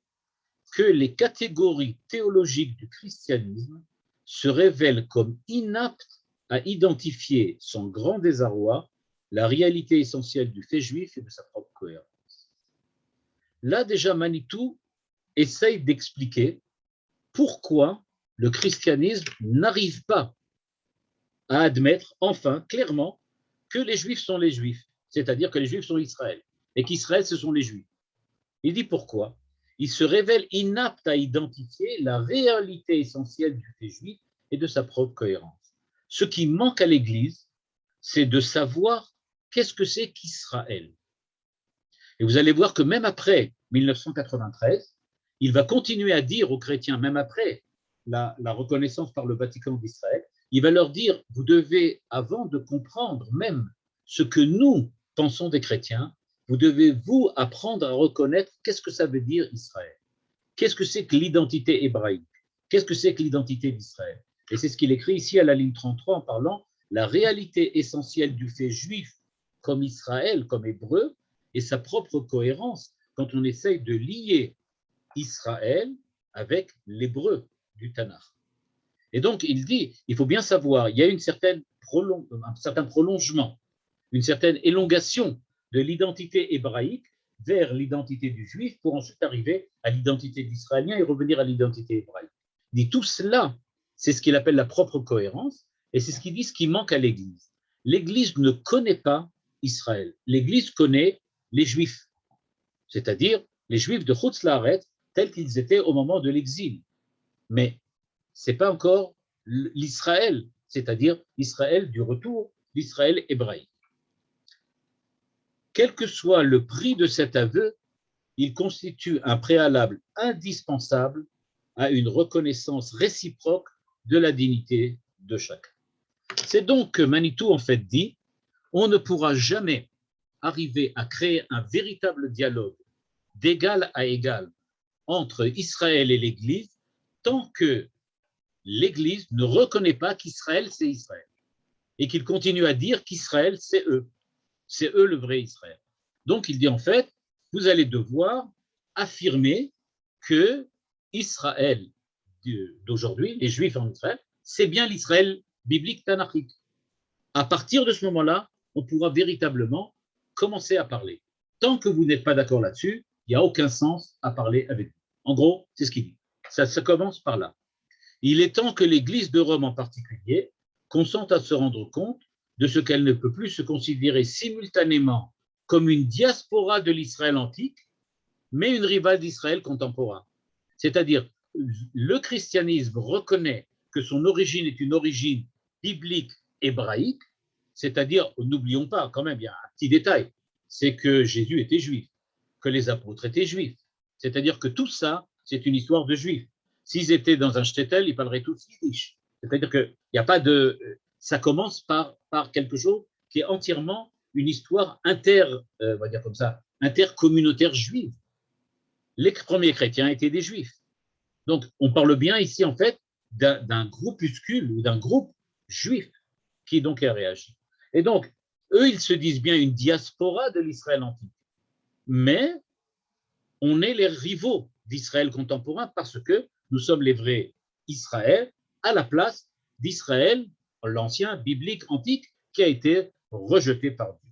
que les catégories théologiques du christianisme se révèlent comme inaptes à identifier sans grand désarroi la réalité essentielle du fait juif et de sa propre cohérence. Là déjà, Manitou essaye d'expliquer pourquoi le christianisme n'arrive pas à admettre enfin clairement que les Juifs sont les Juifs, c'est-à-dire que les Juifs sont Israël, et qu'Israël, ce sont les Juifs. Il dit pourquoi? Il se révèle inapte à identifier la réalité essentielle du fait juif et de sa propre cohérence. Ce qui manque à l'Église, c'est de savoir qu'est-ce que c'est qu'Israël? Et vous allez voir que même après 1993, il va continuer à dire aux chrétiens, même après la reconnaissance par le Vatican d'Israël, il va leur dire, vous devez, avant de comprendre même ce que nous pensons des chrétiens, vous devez vous apprendre à reconnaître qu'est-ce que ça veut dire Israël. Qu'est-ce que c'est que l'identité hébraïque? Qu'est-ce que c'est que l'identité d'Israël? Et c'est ce qu'il écrit ici à la ligne 33 en parlant la réalité essentielle du fait juif comme Israël, comme hébreu, et sa propre cohérence quand on essaye de lier Israël avec l'hébreu du Tanakh. Et donc, il dit, il faut bien savoir, il y a un certain prolongement, une certaine élongation de l'identité hébraïque vers l'identité du juif pour ensuite arriver à l'identité d'Israélien et revenir à l'identité hébraïque. Il dit tout cela, c'est ce qu'il appelle la propre cohérence et c'est ce qu'il dit ce qui manque à l'Église. L'Église ne connaît pas Israël. L'Église connaît les Juifs, c'est-à-dire les Juifs de Chutz La'aretz tels qu'ils étaient au moment de l'exil. Mais ce n'est pas encore l'Israël, c'est-à-dire l'Israël du retour, l'Israël hébraïque. Quel que soit le prix de cet aveu, il constitue un préalable indispensable à une reconnaissance réciproque de la dignité de chacun. C'est donc que Manitou en fait dit, on ne pourra jamais arriver à créer un véritable dialogue d'égal à égal entre Israël et l'Église tant que l'Église ne reconnaît pas qu'Israël, c'est Israël et qu'il continue à dire qu'Israël, c'est eux le vrai Israël. Donc il dit en fait, vous allez devoir affirmer que Israël d'aujourd'hui, les Juifs en Israël, c'est bien l'Israël biblique tanachique. À partir de ce moment-là, on pourra véritablement commencer à parler. Tant que vous n'êtes pas d'accord là-dessus, il n'y a aucun sens à parler avec vous. En gros, c'est ce qu'il dit. Ça commence par là. Il est temps que l'Église de Rome en particulier consente à se rendre compte de ce qu'elle ne peut plus se considérer simultanément comme une diaspora de l'Israël antique, mais une rivale d'Israël contemporain. C'est-à-dire, le christianisme reconnaît que son origine est une origine biblique hébraïque, c'est-à-dire, n'oublions pas quand même, il y a un petit détail, c'est que Jésus était juif, que les apôtres étaient juifs. C'est-à-dire que tout ça, c'est une histoire de juifs. S'ils étaient dans un shtetl, ils parleraient tous yiddish. C'est-à-dire qu'il n'y a pas de... Ça commence par quelque chose qui est entièrement une histoire on va dire comme ça, intercommunautaire juive. Les premiers chrétiens étaient des juifs. Donc, on parle bien ici, en fait, d'un groupuscule ou d'un groupe juif qui donc a réagi. Et donc, eux, ils se disent bien une diaspora de l'Israël antique. Mais on est les rivaux d'Israël contemporain parce que nous sommes les vrais Israël à la place d'Israël, l'ancien biblique antique, qui a été rejeté par Dieu.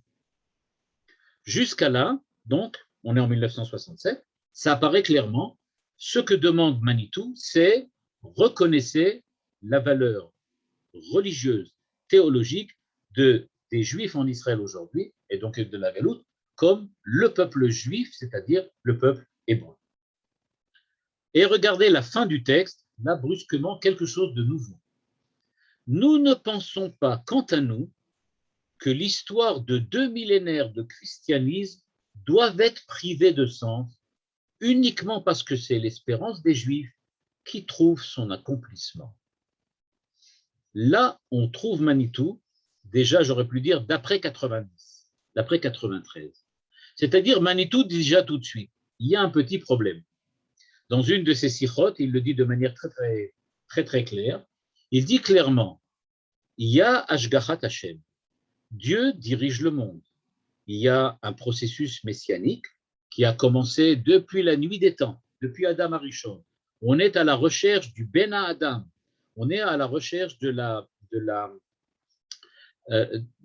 Jusqu'à là, donc, on est en 1967, ça apparaît clairement, ce que demande Manitou, c'est reconnaissez la valeur religieuse, théologique des Juifs en Israël aujourd'hui, et donc de la Galoute, comme le peuple juif, c'est-à-dire le peuple hébreu. Et regardez la fin du texte, là, brusquement, quelque chose de nouveau. Nous ne pensons pas, quant à nous, que l'histoire de 2 millénaires de christianisme doivent être privée de sens uniquement parce que c'est l'espérance des Juifs qui trouve son accomplissement. Là, on trouve Manitou, déjà, j'aurais pu dire, d'après 90, d'après 93. C'est-à-dire, Manitou dit déjà tout de suite, il y a un petit problème. Dans une de ses sirotes, il le dit de manière très claire. Il dit clairement, il y a Ashgachat Hashem. Dieu dirige le monde. Il y a un processus messianique qui a commencé depuis la nuit des temps, depuis Adam Arishon. On est à la recherche du Ben Adam. On est à la recherche de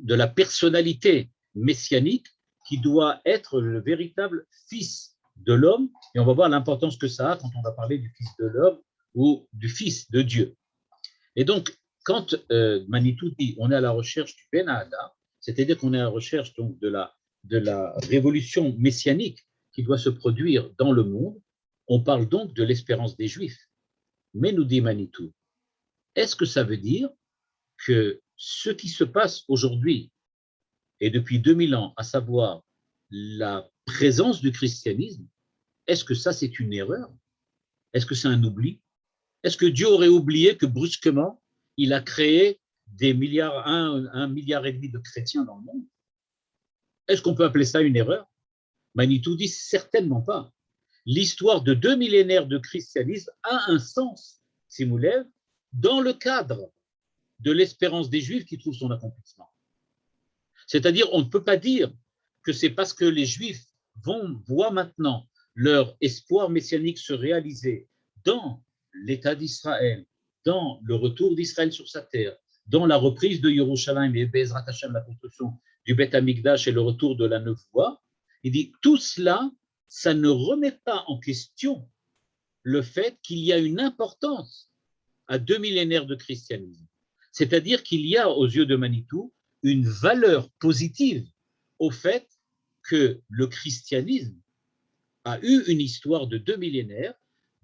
la personnalité messianique qui doit être le véritable fils de l'homme. Et on va voir l'importance que ça a quand on va parler du fils de l'homme ou du fils de Dieu. Et donc, quand Manitou dit on est à la recherche du Ben Adam, c'est-à-dire qu'on est à la recherche donc, de la révolution messianique qui doit se produire dans le monde, on parle donc de l'espérance des Juifs. Mais nous dit Manitou, est-ce que ça veut dire que ce qui se passe aujourd'hui et depuis 2000 ans, à savoir la présence du christianisme, est-ce que ça c'est une erreur? Est-ce que c'est un oubli? Est-ce que Dieu aurait oublié que brusquement, il a créé des milliards, un milliard et demi de chrétiens dans le monde? Est-ce qu'on peut appeler ça une erreur? Manitou dit certainement pas. L'histoire de 2 millénaires de christianisme a un sens, Simoulev, dans le cadre de l'espérance des Juifs qui trouve son accomplissement. C'est-à-dire, on ne peut pas dire que c'est parce que les Juifs voient maintenant leur espoir messianique se réaliser dans l'État d'Israël, dans le retour d'Israël sur sa terre, dans la reprise de Yerushalayim et Bezrat Hashem, la construction du Beth Amikdash et le retour de la Nevoie. Il dit tout cela, ça ne remet pas en question le fait qu'il y a une importance à 2 millénaires de christianisme. C'est-à-dire qu'il y a, aux yeux de Manitou, une valeur positive au fait que le christianisme a eu une histoire de 2 millénaires,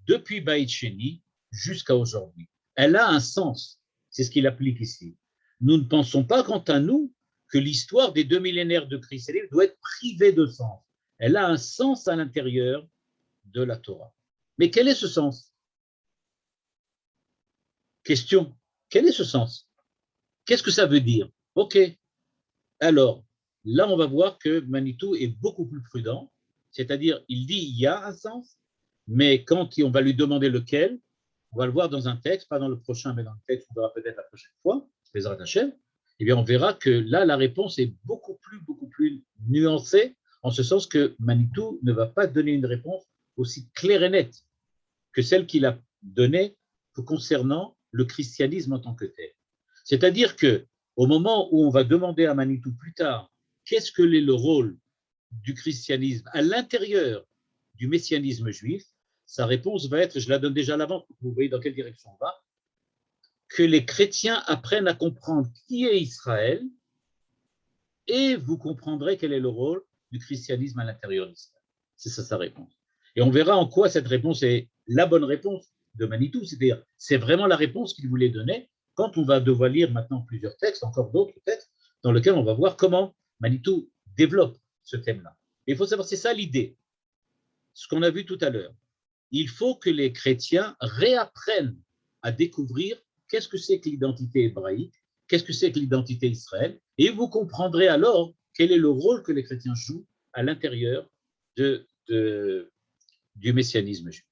depuis Baït Sheni jusqu'à aujourd'hui. Elle a un sens, c'est ce qu'il applique ici. Nous ne pensons pas, quant à nous, que l'histoire des 2 millénaires de christianisme doit être privée de sens. Elle a un sens à l'intérieur de la Torah. Mais quel est ce sens? Question, quel est ce sens? Qu'est-ce que ça veut dire? Ok, alors, là, on va voir que Manitou est beaucoup plus prudent, c'est-à-dire, il dit il y a un sens, mais quand on va lui demander lequel, on va le voir dans un texte, pas dans le prochain, mais dans le texte, on verra peut-être la prochaine fois, Bezrat Hashem, eh bien, on verra que là, la réponse est beaucoup plus nuancée, en ce sens que Manitou ne va pas donner une réponse aussi claire et nette que celle qu'il a donnée concernant le christianisme en tant que tel. C'est-à-dire que au moment où on va demander à Manitou plus tard qu'est-ce que est le rôle du christianisme à l'intérieur du messianisme juif, sa réponse va être, je la donne déjà à l'avance pour que vous voyez dans quelle direction on va, que les chrétiens apprennent à comprendre qui est Israël et vous comprendrez quel est le rôle du christianisme à l'intérieur d'Israël. C'est ça sa réponse. Et on verra en quoi cette réponse est la bonne réponse de Manitou, c'est-à-dire c'est vraiment la réponse qu'il voulait donner quand on va devoir lire maintenant plusieurs textes, encore d'autres textes, dans lesquels on va voir comment Manitou développe ce thème-là. Et il faut savoir, c'est ça l'idée, ce qu'on a vu tout à l'heure. Il faut que les chrétiens réapprennent à découvrir qu'est-ce que c'est que l'identité hébraïque, qu'est-ce que c'est que l'identité Israël, et vous comprendrez alors quel est le rôle que les chrétiens jouent à l'intérieur du messianisme juif.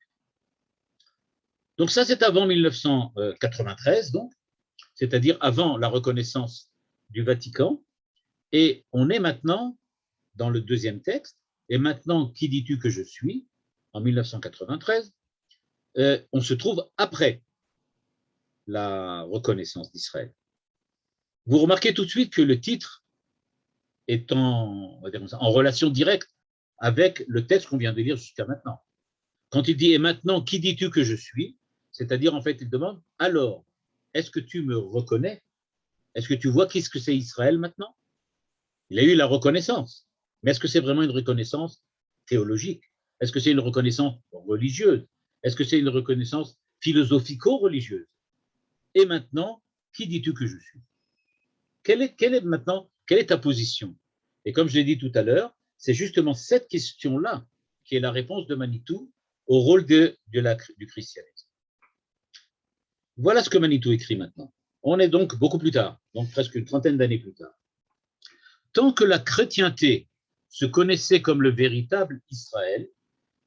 Donc ça, c'est avant 1993, donc, c'est-à-dire avant la reconnaissance du Vatican, et on est maintenant dans le deuxième texte, et maintenant, qui dis-tu que je suis, en 1993, on se trouve après la reconnaissance d'Israël. Vous remarquez tout de suite que le titre est en relation directe avec le texte qu'on vient de lire jusqu'à maintenant. Quand il dit « et maintenant, qui dis-tu que je suis ?» c'est-à-dire, en fait, il demande « alors, est-ce que tu me reconnais? Est-ce que tu vois qu'est-ce que c'est Israël maintenant ?» Il a eu la reconnaissance, mais est-ce que c'est vraiment une reconnaissance théologique? Est-ce que c'est une reconnaissance religieuse? Est-ce que c'est une reconnaissance philosophico-religieuse? Et maintenant, qui dis-tu que je suis? Quelle est ta position? Et comme je l'ai dit tout à l'heure, c'est justement cette question-là qui est la réponse de Manitou au rôle du christianisme. Voilà ce que Manitou écrit maintenant. On est donc beaucoup plus tard, donc presque une trentaine d'années plus tard. Tant que la chrétienté se connaissait comme le véritable Israël,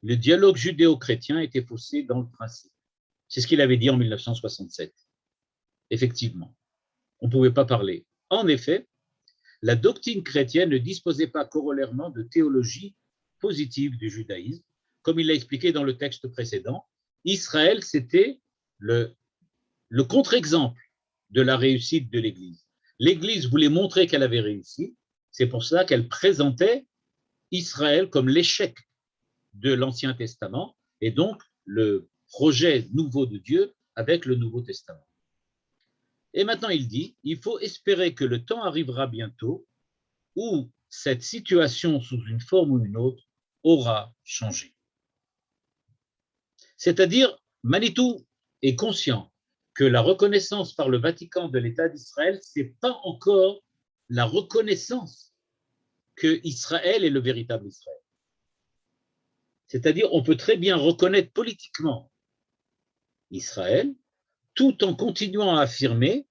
le dialogue judéo-chrétien était faussé dans le principe. C'est ce qu'il avait dit en 1967. Effectivement, on ne pouvait pas parler. En effet, la doctrine chrétienne ne disposait pas corollairement de théologie positive du judaïsme. Comme il l'a expliqué dans le texte précédent, Israël, c'était le contre-exemple de la réussite de l'Église. L'Église voulait montrer qu'elle avait réussi, c'est pour cela qu'elle présentait Israël comme l'échec de l'Ancien Testament et donc le projet nouveau de Dieu avec le Nouveau Testament. Et maintenant, il dit, il faut espérer que le temps arrivera bientôt où cette situation, sous une forme ou une autre, aura changé. C'est-à-dire, Manitou est conscient que la reconnaissance par le Vatican de l'État d'Israël, ce n'est pas encore la reconnaissance que Israël est le véritable Israël. C'est-à-dire, on peut très bien reconnaître politiquement Israël, tout en continuant à affirmer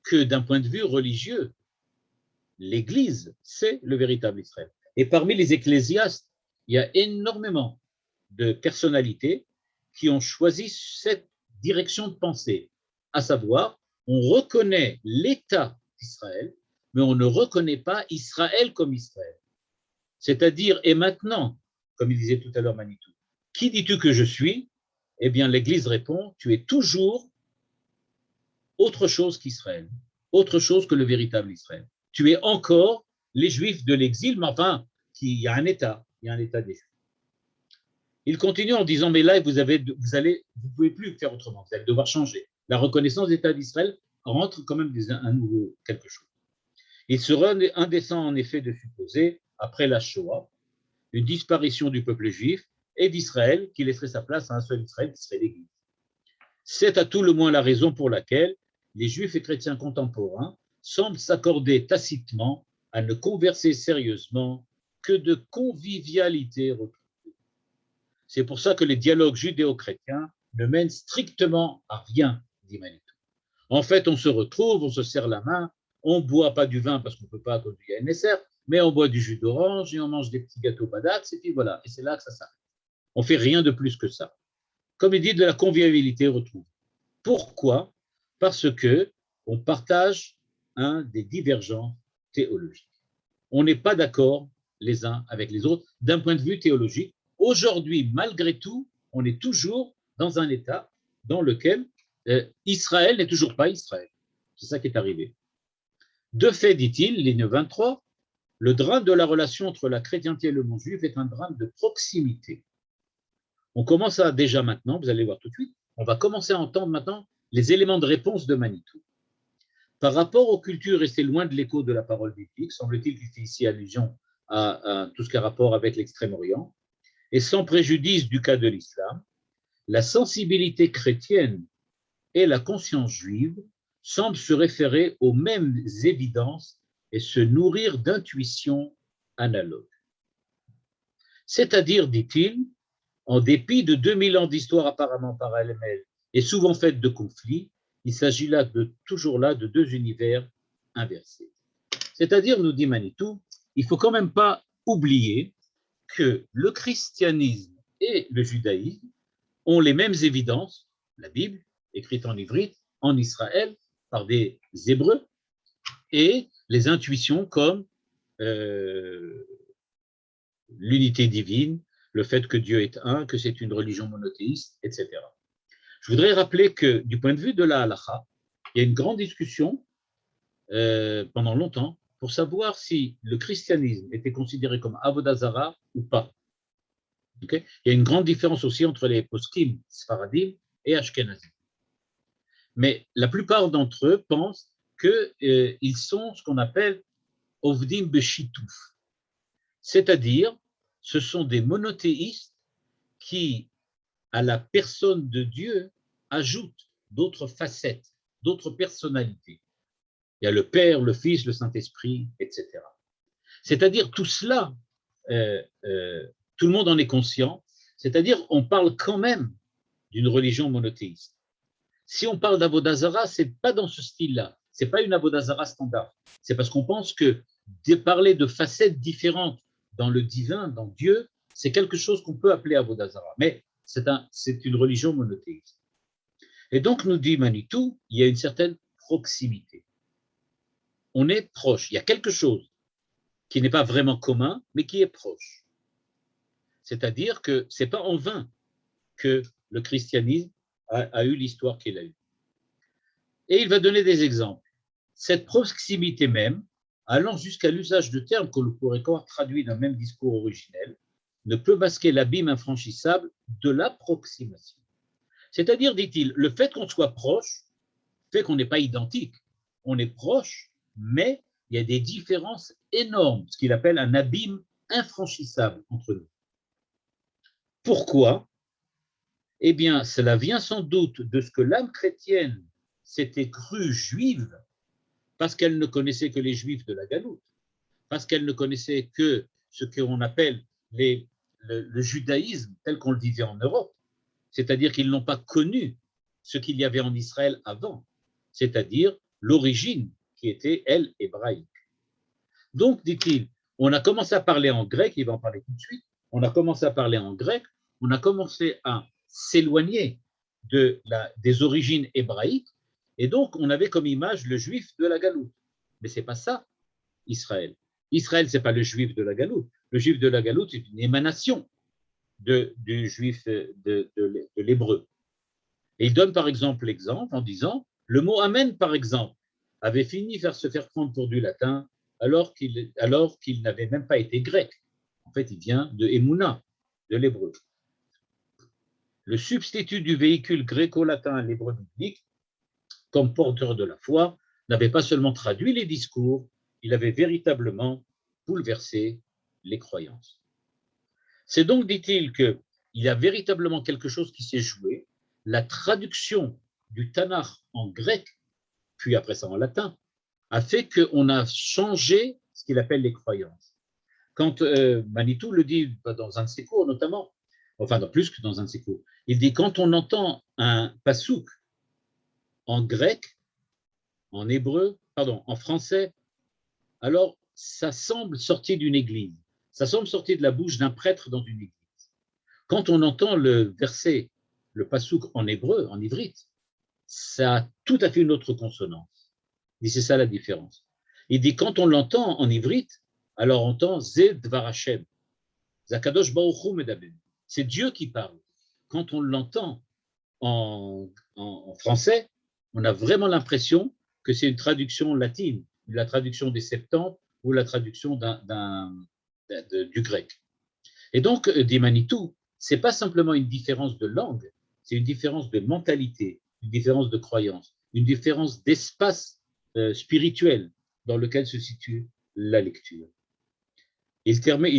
que d'un point de vue religieux, l'Église, c'est le véritable Israël. Et parmi les ecclésiastes, il y a énormément de personnalités qui ont choisi cette direction de pensée, à savoir, on reconnaît l'État d'Israël, mais on ne reconnaît pas Israël comme Israël. C'est-à-dire, et maintenant, comme il disait tout à l'heure Manitou, qui dis-tu que je suis? Eh bien, l'Église répond, tu es toujours autre chose qu'Israël, autre chose que le véritable Israël. Tu es encore les Juifs de l'exil, mais enfin, il y a un État des Juifs. Il continue en disant, mais là, vous pouvez plus faire autrement, vous allez devoir changer. La reconnaissance d'État d'Israël rentre quand même dans un nouveau quelque chose. Il serait indécent en effet de supposer, après la Shoah, une disparition du peuple juif et d'Israël qui laisserait sa place à un seul Israël qui serait l'Église. C'est à tout le moins la raison pour laquelle les Juifs et chrétiens contemporains semblent s'accorder tacitement à ne converser sérieusement que de convivialité retrouvée. C'est pour ça que les dialogues judéo-chrétiens ne mènent strictement à rien, dit Manitou. En fait, on se retrouve, on se serre la main, on ne boit pas du vin parce qu'on ne peut pas à cause du NSR, mais on boit du jus d'orange et on mange des petits gâteaux badax, et puis voilà, et c'est là que ça s'arrête. On ne fait rien de plus que ça. Comme il dit, de la convivialité retrouvée. Pourquoi? Parce que on partage des divergences théologiques. On n'est pas d'accord les uns avec les autres d'un point de vue théologique. Aujourd'hui, malgré tout, on est toujours dans un état dans lequel Israël n'est toujours pas Israël. C'est ça qui est arrivé. De fait, dit-il, ligne 23, le drame de la relation entre la chrétienté et le monde juif est un drame de proximité. On commence à déjà maintenant, vous allez voir tout de suite, on va commencer à entendre maintenant les éléments de réponse de Manitou. Par rapport aux cultures restées loin de l'écho de la parole biblique, semble-t-il qu'il fait ici allusion à tout ce qui a rapport avec l'Extrême-Orient, et sans préjudice du cas de l'islam, la sensibilité chrétienne et la conscience juive semblent se référer aux mêmes évidences et se nourrir d'intuitions analogues. C'est-à-dire, dit-il, en dépit de 2000 ans d'histoire apparemment parallèles et souvent faite de conflits, il s'agit là toujours de deux univers inversés. C'est-à-dire, nous dit Manitou, il ne faut quand même pas oublier que le christianisme et le judaïsme ont les mêmes évidences, la Bible, écrite en ivrite, en Israël, par des Hébreux, et les intuitions comme l'unité divine, le fait que Dieu est un, que c'est une religion monothéiste, etc. Je voudrais rappeler que du point de vue de la halakha, il y a une grande discussion pendant longtemps pour savoir si le christianisme était considéré comme avodah zara ou pas. Okay? Il y a une grande différence aussi entre les poskim sfaradim et ashkenazim. Mais la plupart d'entre eux pensent qu'ils sont ce qu'on appelle ovdim beshitouf, c'est-à-dire ce sont des monothéistes qui, à la personne de Dieu, ajoutent d'autres facettes, d'autres personnalités. Il y a le Père, le Fils, le Saint-Esprit, etc. C'est-à-dire tout cela, tout le monde en est conscient, c'est-à-dire on parle quand même d'une religion monothéiste. Si on parle d'Avodah Zara, ce n'est pas dans ce style-là, ce n'est pas une Avodah Zara standard, c'est parce qu'on pense que de parler de facettes différentes dans le divin, dans Dieu, c'est quelque chose qu'on peut appeler Avodah Zara, mais c'est une religion monothéiste. Et donc, nous dit Manitou, il y a une certaine proximité. On est proche, il y a quelque chose qui n'est pas vraiment commun, mais qui est proche. C'est-à-dire que ce n'est pas en vain que le christianisme a eu l'histoire qu'il a eue. Et il va donner des exemples. Cette proximité même, allant jusqu'à l'usage de termes que l'on pourrait croire traduits d'un même discours originel, ne peut masquer l'abîme infranchissable de l'approximation. C'est-à-dire, dit-il, le fait qu'on soit proche fait qu'on n'est pas identique. On est proche, mais il y a des différences énormes, ce qu'il appelle un abîme infranchissable entre nous. Pourquoi? Eh bien, cela vient sans doute de ce que l'âme chrétienne s'était crue juive parce qu'elle ne connaissait que les juifs de la Galoute. parce qu'elle ne connaissait que ce qu'on appelle le judaïsme tel qu'on le vivait en Europe, c'est-à-dire qu'ils n'ont pas connu ce qu'il y avait en Israël avant, c'est-à-dire l'origine qui était, elle, hébraïque. Donc, dit-il, on a commencé à parler en grec, il va en parler tout de suite, on a commencé à parler en grec, on a commencé à s'éloigner des origines hébraïques, et donc on avait comme image le juif de la Galoute. Mais ce n'est pas ça, Israël. Israël, ce n'est pas le juif de la Galoute. Le juif de la Galoute est une émanation du juif de l'hébreu. Et il donne par exemple l'exemple en disant, le mot Amen, par exemple, avait fini par se faire prendre pour du latin alors qu'il n'avait même pas été grec. En fait, il vient de Emouna, de l'hébreu. Le substitut du véhicule gréco-latin à l'hébreu biblique, comme porteur de la foi, n'avait pas seulement traduit les discours, il avait véritablement bouleversé les croyances. C'est donc, dit-il, qu'il y a véritablement quelque chose qui s'est joué, la traduction du Tanakh en grec, puis après ça en latin, a fait qu'on a changé ce qu'il appelle les croyances. Quand Manitou le dit dans un de ses cours notamment, enfin plus que dans un de ses cours, il dit quand on entend un pasouk en grec, en hébreu, pardon, en français, alors ça semble sortir d'une église, ça semble sortir de la bouche d'un prêtre dans une église. Quand on entend le verset, le pasouk en hébreu, en ivrite, ça a tout à fait une autre consonance. Il dit c'est ça la différence. Il dit quand on l'entend en ivrite, alors on entend Zed Dvar Hashem, Zakadosh Baruch Hu Medaber. C'est Dieu qui parle. Quand on l'entend en français, on a vraiment l'impression que c'est une traduction latine, la traduction des Septante ou la traduction du grec. Et donc, dit Manitou, ce n'est pas simplement une différence de langue, c'est une différence de mentalité, une différence de croyance, une différence d'espace spirituel dans lequel se situe la lecture.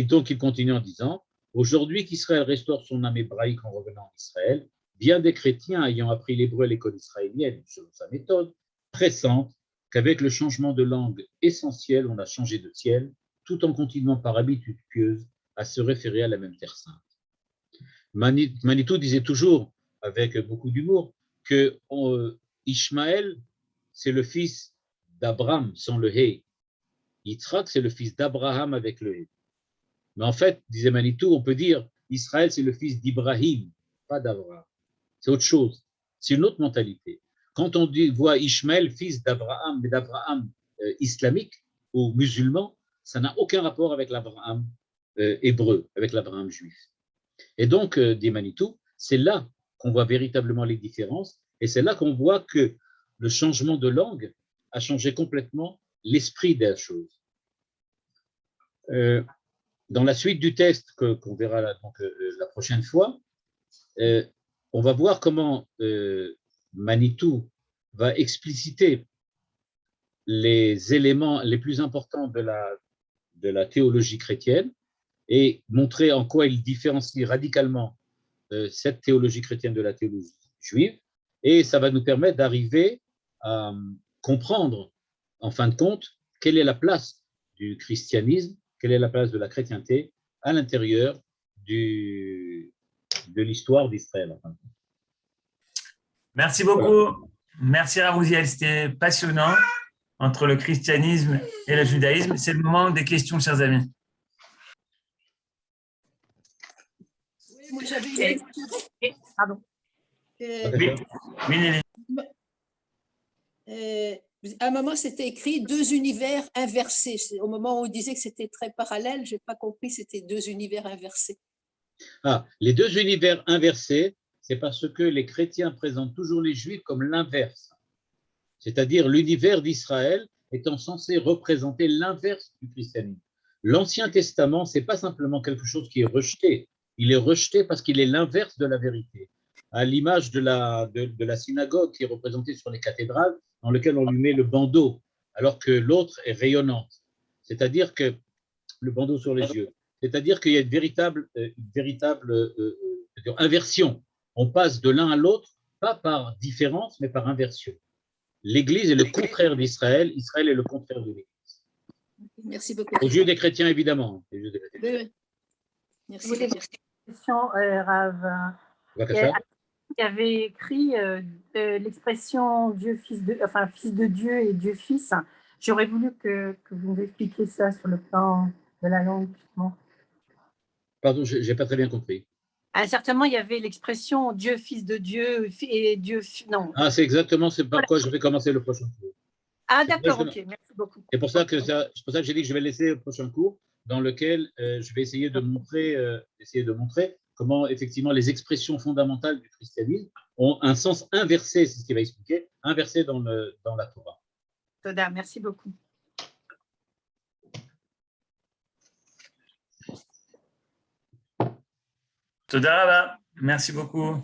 Donc, il continue en disant, aujourd'hui qu'Israël restaure son âme hébraïque en revenant en Israël, bien des chrétiens ayant appris l'hébreu à l'école israélienne selon sa méthode, pressentent qu'avec le changement de langue essentiel, on a changé de ciel, tout en continuant par habitude pieuse à se référer à la même terre sainte. Manitou disait toujours, avec beaucoup d'humour, que Ishmaël, c'est le fils d'Abraham sans le Hé. Yitzhak, c'est le fils d'Abraham avec le Hé. Mais en fait, disait Manitou, on peut dire Israël, c'est le fils d'Ibrahim, pas d'Abraham. C'est autre chose. C'est une autre mentalité. Quand on voit Ishmaël, fils d'Abraham, mais d'Abraham islamique ou musulman, ça n'a aucun rapport avec l'Abraham hébreu, avec l'Abraham juif. Et donc, dit Manitou, c'est là qu'on voit véritablement les différences et c'est là qu'on voit que le changement de langue a changé complètement l'esprit de la chose. Dans la suite du texte qu'on verra la prochaine fois, on va voir comment Manitou va expliciter les éléments les plus importants de la théologie chrétienne et montrer en quoi il différencie radicalement cette théologie chrétienne de la théologie juive. Et ça va nous permettre d'arriver à comprendre, en fin de compte, quelle est la place du christianisme, quelle est la place de la chrétienté à l'intérieur de l'histoire d'Israël. Merci beaucoup. Voilà. Merci Ravouziel, c'était passionnant entre le christianisme et le judaïsme. C'est le moment des questions, chers amis. Oui, moi j'avais une question. Pardon. À un moment, c'était écrit deux univers inversés. Au moment où on disait que c'était très parallèle, je n'ai pas compris, c'était deux univers inversés. Ah, les deux univers inversés, c'est parce que les chrétiens présentent toujours les juifs comme l'inverse. C'est-à-dire l'univers d'Israël étant censé représenter l'inverse du christianisme. L'Ancien Testament, ce n'est pas simplement quelque chose qui est rejeté, il est rejeté parce qu'il est l'inverse de la vérité. À l'image de la synagogue qui est représentée sur les cathédrales, dans lequel on lui met le bandeau, alors que l'autre est rayonnante. C'est-à-dire que le bandeau sur les yeux. C'est-à-dire qu'il y a une véritable inversion. On passe de l'un à l'autre, pas par différence, mais par inversion. L'Église est le contraire d'Israël, Israël est le contraire de l'Église. Merci beaucoup. Aux yeux des chrétiens, évidemment. Aux yeux des chrétiens. Oui, oui. Je Merci. voulais poser une question, Rav. Bakacha. Il y avait écrit l'expression Dieu fils de, enfin fils de Dieu et Dieu fils. J'aurais voulu que vous nous expliquiez ça sur le plan de la langue, justement. Pardon, je n'ai pas très bien compris. Certainement, il y avait l'expression Dieu fils de Dieu et Dieu non. Ah, c'est exactement c'est par quoi je vais commencer le prochain cours. Ah d'accord, ok, merci beaucoup. C'est pour ça que j'ai dit que je vais laisser le prochain cours dans lequel je vais essayer de montrer comment effectivement les expressions fondamentales du christianisme ont un sens inversé, c'est ce qu'il va expliquer, inversé dans la Torah. Toda, merci beaucoup. Toda Rabba. Merci beaucoup.